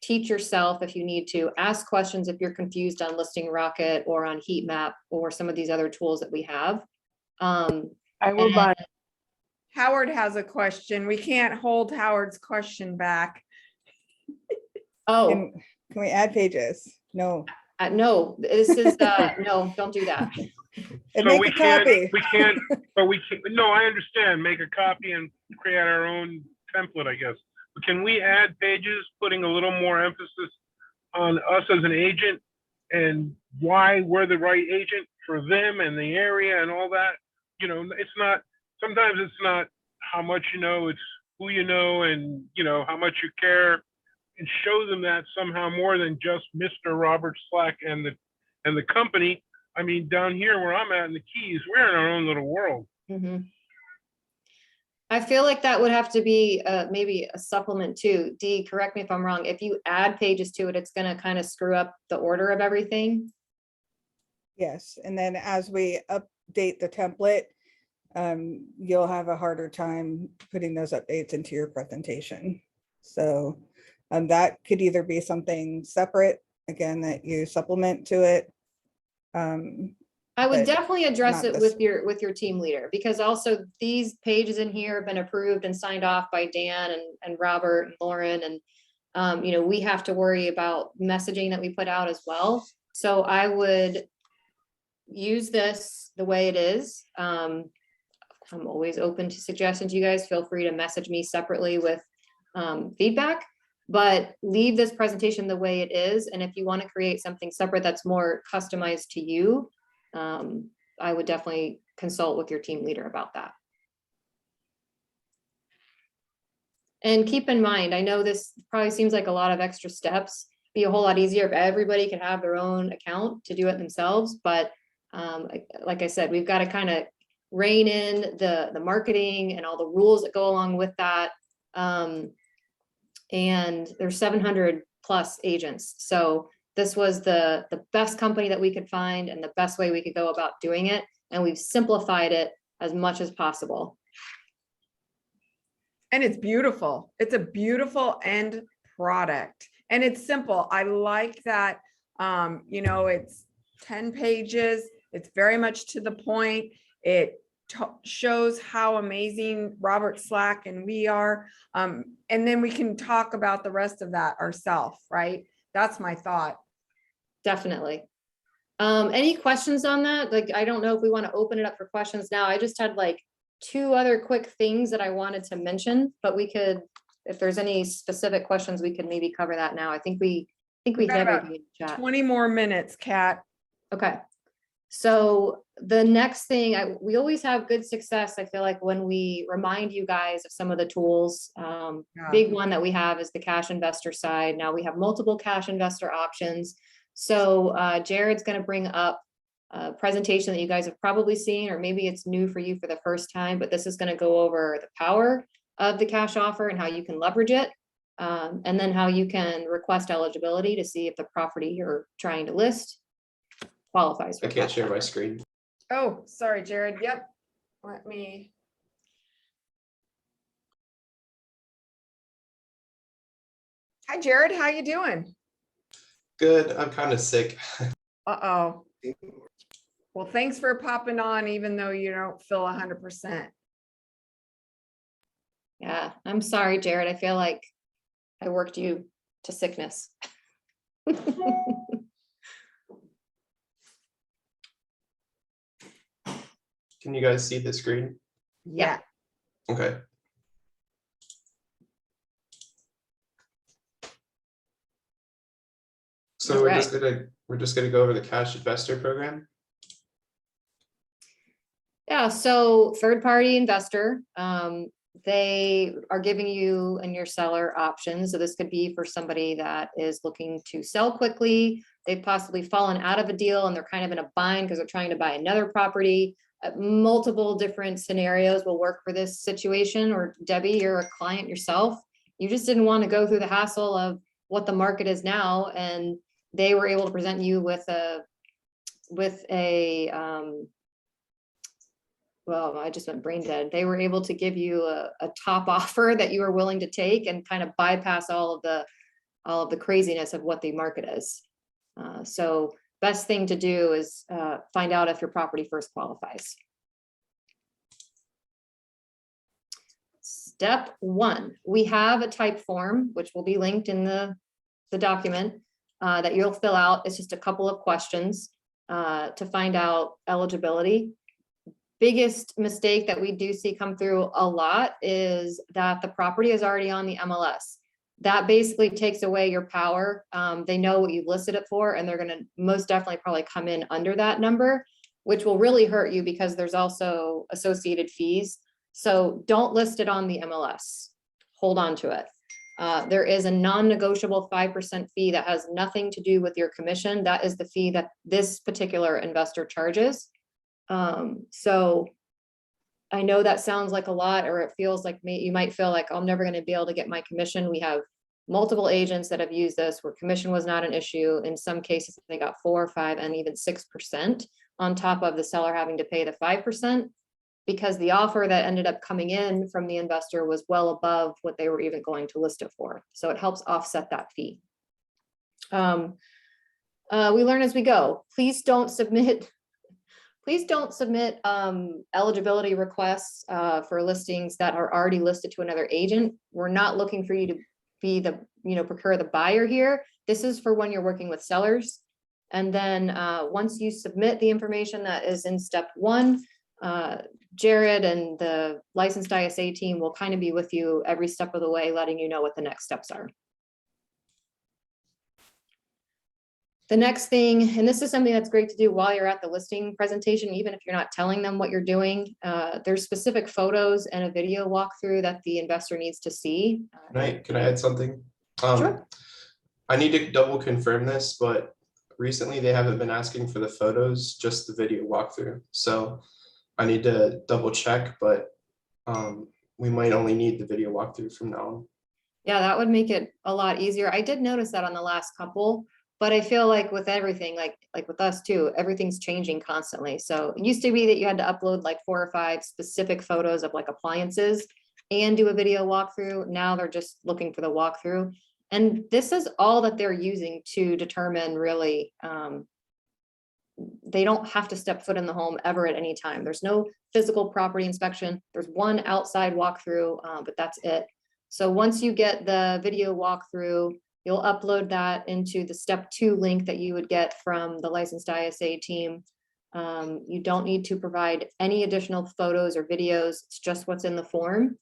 teach yourself if you need to, ask questions if you're confused on Listing Rocket or on Heat Map or some of these other tools that we have. I will buy. Howard has a question. We can't hold Howard's question back. Oh, can we add pages? No. No, this is no, don't do that. And So make we a copy. can't, but we can, no, I understand, make a copy and create our own template, I guess. But can we add pages, putting a little more emphasis on us as an agent and why we're the right agent for them and the area and all that? It's not, sometimes it's not how much you know, it's who you know and, how much you care, and show them that somehow more than just Mr. Robert Slack and the company. I mean, down here where I'm at in the Keys, we're in our own little world. Mm-hmm. I feel like that would have to be maybe a supplement too. Dee, correct me if I'm wrong. If you add pages to it, it's going to kind of screw up the order of everything. Yes, and then as we update the template, you'll have a harder time putting those updates into your presentation. So that could either be something separate, again, that you supplement to it. I would but definitely address not it this. with your team leader, because also these pages in here have been approved and signed off by Dan and Robert and Lauren, we have to worry about messaging that we put out as well. So I would use this the way it is. I'm always open to suggestions. You guys feel free to message me separately with feedback, but leave this presentation the way it is. And if you want to create something separate that's more customized to you, I would definitely consult with your team leader about that. And keep in mind, I know this probably seems like a lot of extra steps. Be a whole lot easier if everybody could have their own account to do it themselves. But like I said, we've got to kind of rein in the marketing and all the rules that go along with that. And there's 700 plus agents. So this was the best company that we could find and the best way we could go about doing it. And we've simplified it as much as possible. And it's beautiful. It's a beautiful end product. And it's simple. I like that, it's 10 pages. It's very much to the point. It shows how amazing Robert Slack and we are. And then we can talk about the rest of that ourselves, right? That's my thought. Definitely. Any questions on that? Like, I don't know if we want to open it up for questions now. I just had like 2 other quick things that I wanted to mention, but we could, if there's any specific questions, we could maybe cover that now. I think we hit got about everything in the chat. 20 more minutes, Kat. Okay. So the next thing, we always have good success, I feel like, when we remind you guys of some of the tools. Big one that we have is the cash investor side. Now we have multiple cash investor options. So Jared's going to bring up a presentation that you guys have probably seen, or maybe it's new for you for the first time, but this is going to go over the power of the cash offer and how you can leverage it. And then how you can request eligibility to see if the property you're trying to list qualifies. I can't share my screen. Oh, sorry, Jared. Yep. Let me. Hi, Jared. How you doing? Good. I'm kind of sick. Uh-oh. Well, thanks for popping on, even though you don't feel 100%. Yeah, I'm sorry, Jared. I feel like I worked you to sickness. Can you guys see the screen? Yeah. Okay. So we're just gonna go over the cash investor program. Yeah, so third-party investor, they are giving you and your seller options. So this could be for somebody that is looking to sell quickly. They've possibly fallen out of a deal and they're kind of in a bind because they're trying to buy another property. Multiple different scenarios will work for this situation. Or Debbie, you're a client yourself. You just didn't want to go through the hassle of what the market is now, and they were able to present you with a well, I just went brain dead. They were able to give you a top offer that you were willing to take and kind of bypass all of the craziness of what the market is. So best thing to do is find out if your property first qualifies. Step 1, we have a type form, which will be linked in the document that you'll fill out. It's just a couple of questions to find out eligibility. Biggest mistake that we do see come through a lot is that the property is already on the MLS. That basically takes away your power. They know what you've listed it for, and they're going to most definitely probably come in under that number, which will really hurt you because there's also associated fees. So don't list it on the MLS. Hold on to it. There is a non-negotiable 5% fee that has nothing to do with your commission. That is the fee that this particular investor charges. So I know that sounds like a lot, or it feels like you might feel like I'm never going to be able to get my commission. We have multiple agents that have used this where commission was not an issue. In some cases, they got 4, 5, and even 6% on top of the seller having to pay the 5%, because the offer that ended up coming in from the investor was well above what they were even going to list it for. So it helps offset that fee. We learn as we go. Please don't submit eligibility requests for listings that are already listed to another agent. We're not looking for you to be the, procure the buyer here. This is for when you're working with sellers. And then once you submit the information that is in step 1, Jared and the licensed ISA team will kind of be with you every step of the way, letting you know what the next steps are. The next thing, and this is something that's great to do while you're at the listing presentation, even if you're not telling them what you're doing, there's specific photos and a video walkthrough that the investor needs to see. Can I add something? Sure. I need to double confirm this, but recently they haven't been asking for the photos, just the video walkthrough. So I need to double check, but we might only need the video walkthrough from now on. Yeah, that would make it a lot easier. I did notice that on the last couple, but I feel like with everything, like with us too, everything's changing constantly. So it used to be that you had to upload like 4 or 5 specific photos of like appliances and do a video walkthrough. Now they're just looking for the walkthrough. And this is all that they're using to determine really, they don't have to step foot in the home ever at any time. There's no physical property inspection. There's one outside walkthrough, but that's it. So once you get the video walkthrough, you'll upload that into the step 2 link that you would get from the licensed ISA team. You don't need to provide any additional photos or videos. It's just what's in the form.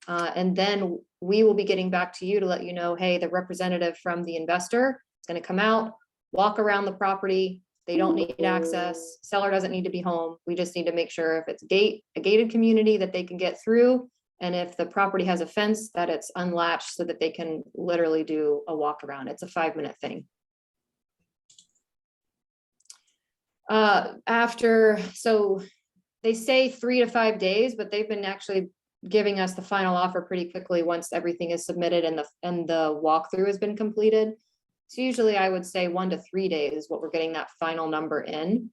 And then we will be getting back to you to let you know, hey, the representative from the investor is going to come out, walk around the property. They don't need access. Seller doesn't need to be home. We just need to make sure if it's a gated community that they can get through. And if the property has a fence, that it's unlatched so that they can literally do a walk around. It's a 5-minute thing. So they say 3 to 5 days, but they've been actually giving us the final offer pretty quickly once everything is submitted and the walkthrough has been completed. So usually I would say 1 to 3 days is what we're getting that final number in.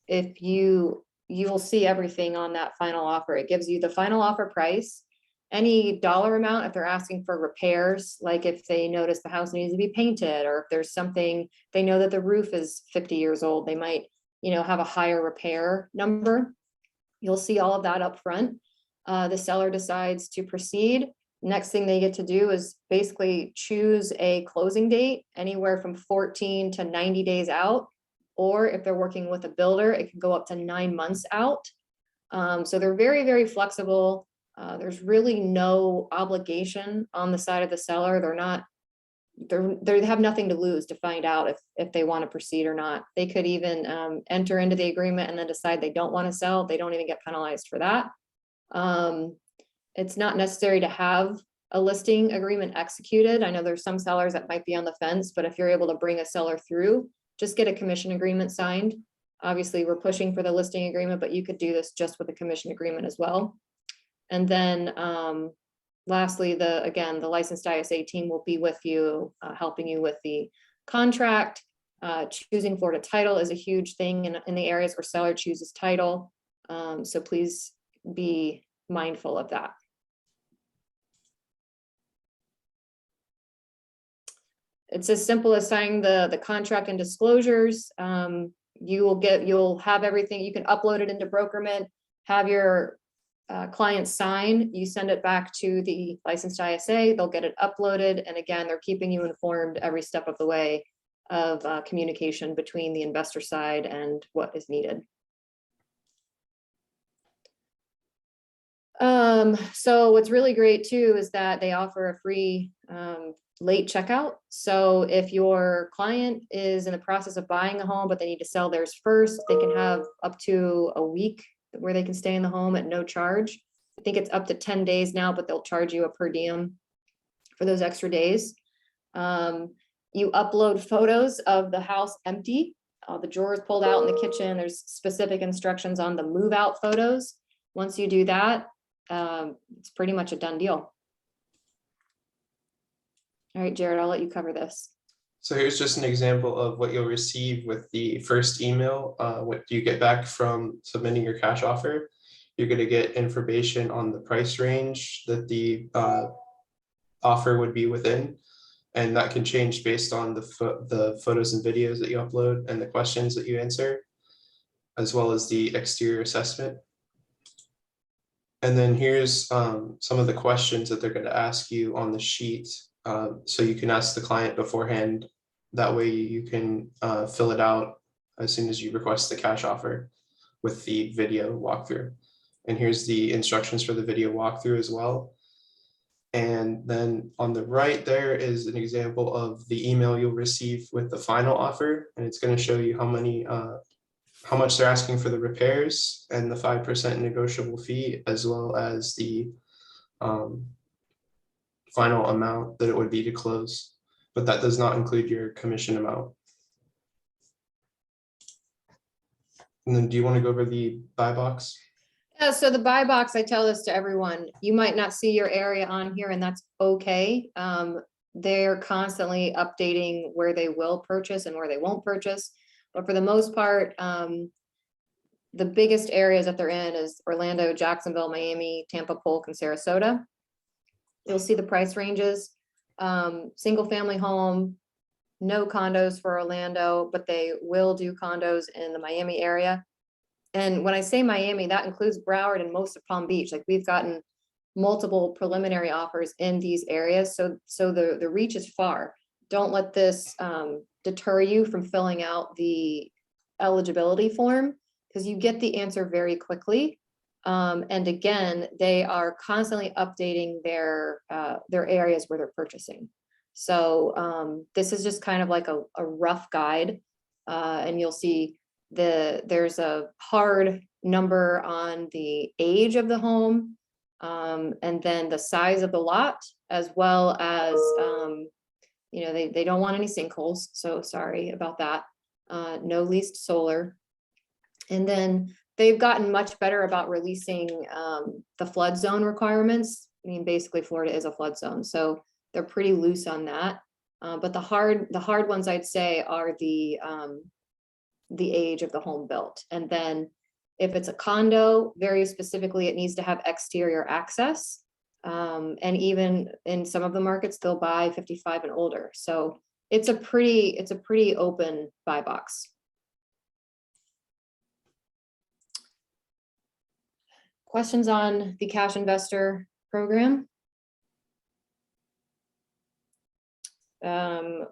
If you'll see everything on that final offer. It gives you the final offer price, any dollar amount if they're asking for repairs, like if they notice the house needs to be painted, or if there's something, they know that the roof is 50 years old, they might, have a higher repair number. You'll see all of that up front. The seller decides to proceed. Next thing they get to do is basically choose a closing date anywhere from 14 to 90 days out. Or if they're working with a builder, it can go up to 9 months out. So they're very, very flexible. There's really no obligation on the side of the seller. They have nothing to lose to find out if they want to proceed or not. They could even enter into the agreement and then decide they don't want to sell. They don't even get penalized for that. It's not necessary to have a listing agreement executed. I know there's some sellers that might be on the fence, but if you're able to bring a seller through, just get a commission agreement signed. Obviously, we're pushing for the listing agreement, but you could do this just with a commission agreement as well. And then lastly, the licensed ISA team will be with you, helping you with the contract. Choosing Florida title is a huge thing in the areas where seller chooses title. So please be mindful of that. It's as simple as signing the contract and disclosures. You'll have everything. You can upload it into Brokerment, have your client sign, you send it back to the licensed ISA, they'll get it uploaded. And again, they're keeping you informed every step of the way of communication between the investor side and what is needed. So what's really great too is that they offer a free late checkout. So if your client is in the process of buying a home, but they need to sell theirs first, they can have up to a week where they can stay in the home at no charge. I think it's up to 10 days now, but they'll charge you a per diem for those extra days. You upload photos of the house empty, the drawers pulled out in the kitchen. There's specific instructions on the move out photos. Once you do that, it's pretty much a done deal. All right, Jared, I'll let you cover this. So here's just an example of what you'll receive with the first email. What you get back from submitting your cash offer. You're going to get information on the price range that the offer would be within. And that can change based on the photos and videos that you upload and the questions that you answer, as well as the exterior assessment. And then here's some of the questions that they're going to ask you on the sheet. So you can ask the client beforehand. That way you can fill it out as soon as you request the cash offer with the video walkthrough. And here's the instructions for the video walkthrough as well. And then on the right there is an example of the email you'll receive with the final offer. And it's going to show you how much they're asking for the repairs and the 5% negotiable fee, as well as the final amount that it would be to close. But that does not include your commission amount. And then do you want to go over the buy box? Yeah, so the buy box, I tell this to everyone, you might not see your area on here and that's okay. They're constantly updating where they will purchase and where they won't purchase. But for the most part, the biggest areas that they're in is Orlando, Jacksonville, Miami, Tampa, Polk, and Sarasota. You'll see the price ranges. Single family home, no condos for Orlando, but they will do condos in the Miami area. And when I say Miami, that includes Broward and most of Palm Beach. Like we've gotten multiple preliminary offers in these areas. So the reach is far. Don't let this deter you from filling out the eligibility form, because you get the answer very quickly. And again, they are constantly updating their areas where they're purchasing. So this is just kind of like a rough guide, and you'll see there's a hard number on the age of the home, and then the size of the lot, as well as you know, they don't want any sinkholes, so sorry about that. No leased solar. And then they've gotten much better about releasing the flood zone requirements. I mean, basically Florida is a flood zone, so they're pretty loose on that. But the hard ones I'd say are the age of the home built. And then if it's a condo, very specifically, it needs to have exterior access. And even in some of the markets, they'll buy 55 and older. So it's a pretty open buy box. Questions on the cash investor program? Have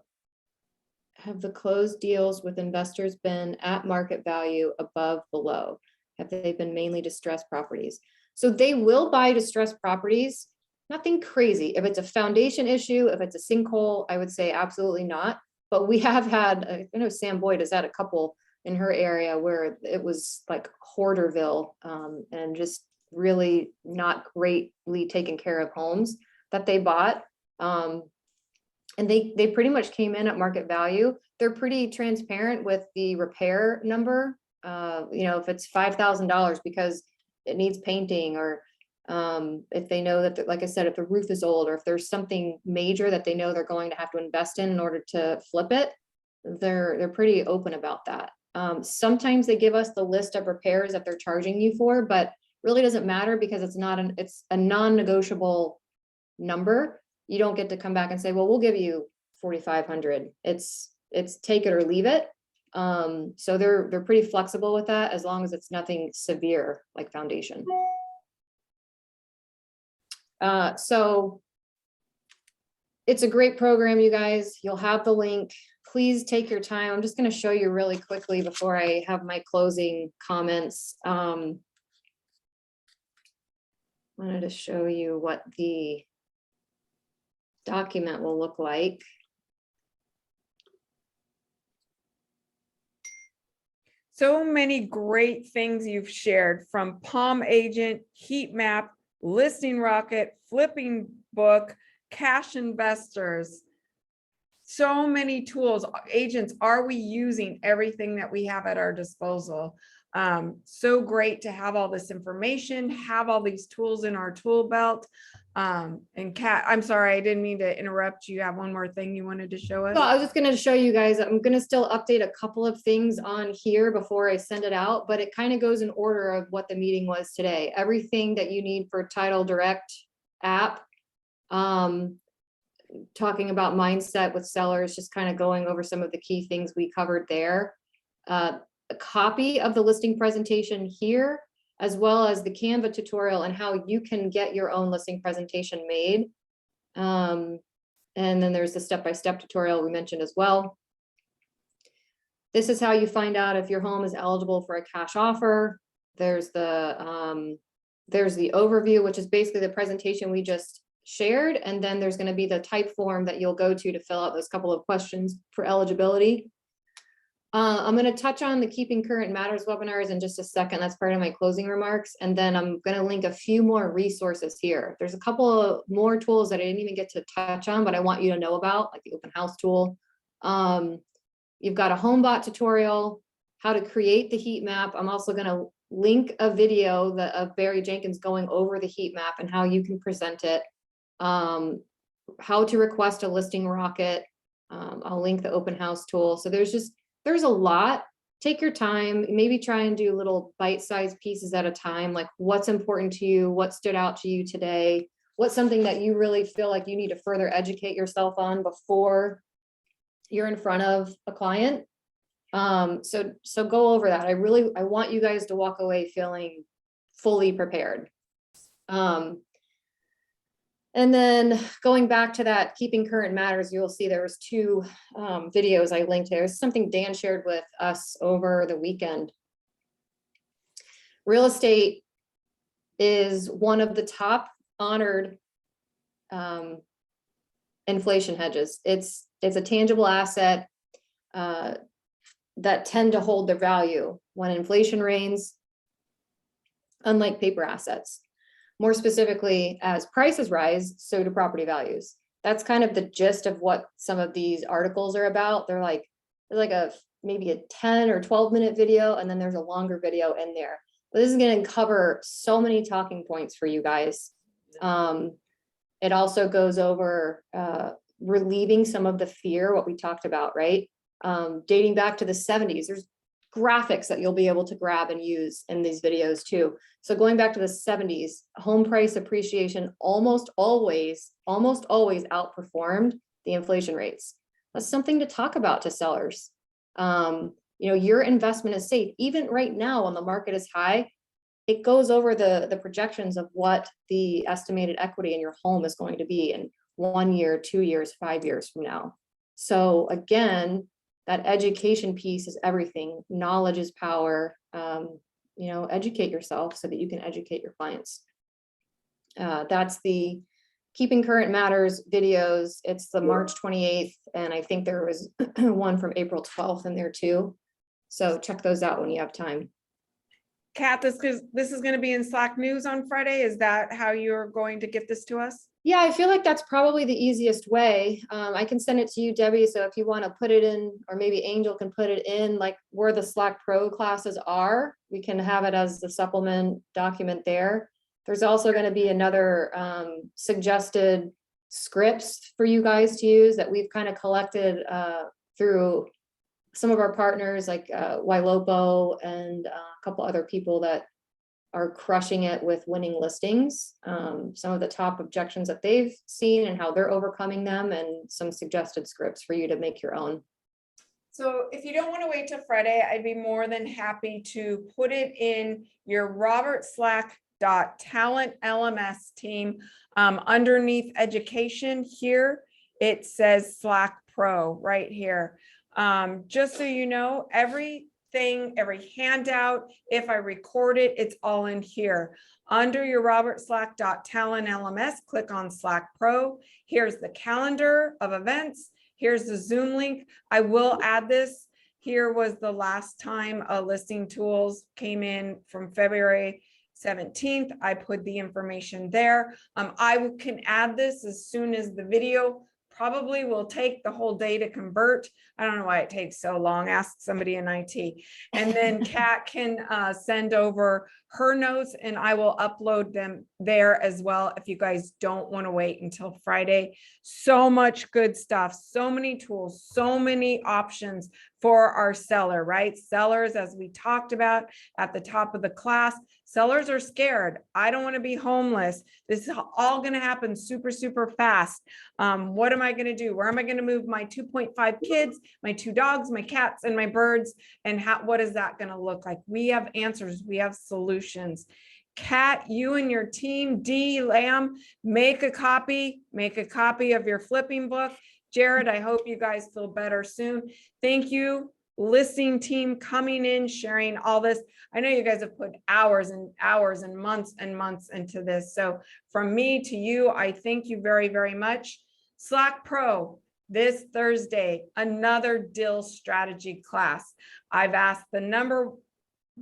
the closed deals with investors been at market value, above, below? Have they been mainly distressed properties? So they will buy distressed properties, nothing crazy. If it's a foundation issue, if it's a sinkhole, I would say absolutely not. But we have had, I know Sam Boyd has had a couple in her area where it was like Hoarderville, and just really not greatly taken care of homes that they bought. And they pretty much came in at market value. They're pretty transparent with the repair number. You know, if it's $5,000 because it needs painting, or if they know that, like I said, if the roof is old, or if there's something major that they know they're going to have to invest in order to flip it, they're pretty open about that. Sometimes they give us the list of repairs that they're charging you for, but really doesn't matter because it's a non-negotiable number. You don't get to come back and say, well, we'll give you 4,500. It's take it or leave it. So they're pretty flexible with that, as long as it's nothing severe like foundation. So it's a great program, you guys. You'll have the link. Please take your time. I'm just going to show you really quickly before I have my closing comments. I wanted to show you what the document will look like. So many great things you've shared, from Palm Agent, Heat Map, Listing Rocket, Flipping Book, Cash Investors. So many tools. Agents, are we using everything that we have at our disposal? So great to have all this information, have all these tools in our tool belt. And Kat, I'm sorry, I didn't mean to interrupt. You have one more thing you wanted to show us? So I was just going to show you guys, I'm going to still update a couple of things on here before I send it out, but it kind of goes in order of what the meeting was today. Everything that you need for Title Direct app, talking about mindset with sellers, just kind of going over some of the key things we covered there. A copy of the listing presentation here, as well as the Canva tutorial and how you can get your own listing presentation made. And then there's the step-by-step tutorial we mentioned as well. This is how you find out if your home is eligible for a cash offer. There's the overview, which is basically the presentation we just shared. And then there's going to be the type form that you'll go to fill out those couple of questions for eligibility. I'm going to touch on the Keeping Current Matters webinars in just a second. That's part of my closing remarks. And then I'm going to link a few more resources here. There's a couple of more tools that I didn't even get to touch on, but I want you to know about, like the open house tool. You've got a HomeBot tutorial, how to create the heat map. I'm also going to link a video of Barry Jenkins going over the heat map and how you can present it. How to request a listing rocket. I'll link the open house tool. So there's a lot. Take your time, maybe try and do little bite-sized pieces at a time, like what's important to you, what stood out to you today, what's something that you really feel like you need to further educate yourself on before you're in front of a client. So go over that. I want you guys to walk away feeling fully prepared. And then going back to that Keeping Current Matters, you'll see there was two videos I linked there. It's something Dan shared with us over the weekend. Real estate is one of the top honored inflation hedges. It's a tangible asset that tend to hold their value when inflation reigns, unlike paper assets. More specifically, as prices rise, so do property values. That's kind of the gist of what some of these articles are about. They're like, there's maybe a 10 or 12-minute video, and then there's a longer video in there. But this is going to cover so many talking points for you guys. It also goes over relieving some of the fear, what we talked about, right? Dating back to the 70s, there's graphics that you'll be able to grab and use in these videos too. So going back to the 70s, home price appreciation almost always outperformed the inflation rates. That's something to talk about to sellers. Your investment is safe. Even right now when the market is high, it goes over the projections of what the estimated equity in your home is going to be in 1 year, 2 years, 5 years from now. So again, that education piece is everything. Knowledge is power. Educate yourself so that you can educate your clients. That's the Keeping Current Matters videos. It's the March 28th, and I think there was one from April 12th in there too. So check those out when you have time. Kat, this is going to be in Slack News on Friday. Is that how you're going to get this to us? Yeah, I feel like that's probably the easiest way. I can send it to you, Debbie. So if you want to put it in, or maybe Angel can put it in, like where the Slack Pro classes are, we can have it as the supplement document there. There's also going to be another suggested scripts for you guys to use that we've kind of collected through some of our partners like Ylopo and a couple other people that are crushing it with winning listings. Some of the top objections that they've seen and how they're overcoming them, and some suggested scripts for you to make your own. So if you don't want to wait till Friday, I'd be more than happy to put it in your robertslack.talent LMS team. Underneath education here, it says Slack Pro right here. Just so you know, every handout, if I record it, it's all in here. Under your robertslack.talent LMS, click on Slack Pro. Here's the calendar of events. Here's the Zoom link. I will add this. Here was the last time listing tools came in from February 17th. I put the information there. I can add this as soon as the video. Probably will take the whole day to convert. I don't know why it takes so long. Ask somebody in IT. And then Kat can send over her notes, and I will upload them there as well if you guys don't want to wait until Friday. So much good stuff, so many tools, so many options for our seller, right? Sellers, as we talked about at the top of the class, Sellers are scared. I don't want to be homeless. This is all going to happen super, super fast. What am I going to do? Where am I going to move my 2.5 kids, my 2 dogs, my cats, and my birds? And what is that going to look like? We have answers. We have solutions. Kat, you and your team, D, Lamb, make a copy of your flipping book. Jared, I hope you guys feel better soon. Thank you, listing team, coming in, sharing all this. I know you guys have put hours and hours and months into this. So from me to you, I thank you very, very much. Slack Pro, this Thursday, another deal strategy class. I've asked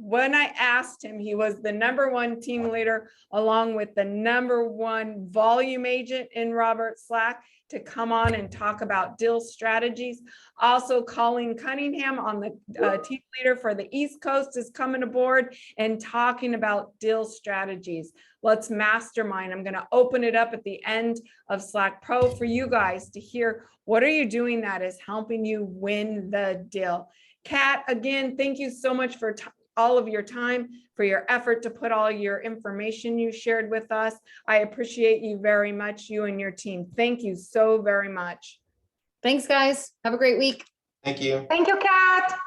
when I asked him, he was the #1 team leader, along with the #1 volume agent in Robert Slack, to come on and talk about deal strategies. Also, Colleen Cunningham, on the team leader for the East Coast, is coming aboard and talking about deal strategies. Let's mastermind. I'm going to open it up at the end of Slack Pro for you guys to hear what are you doing that is helping you win the deal. Kat, again, thank you so much for all of your time, for your effort to put all your information you shared with us. I appreciate you very much, you and your team. Thank you so very much. Thanks, guys. Have a great week. Thank you. Thank you, Kat.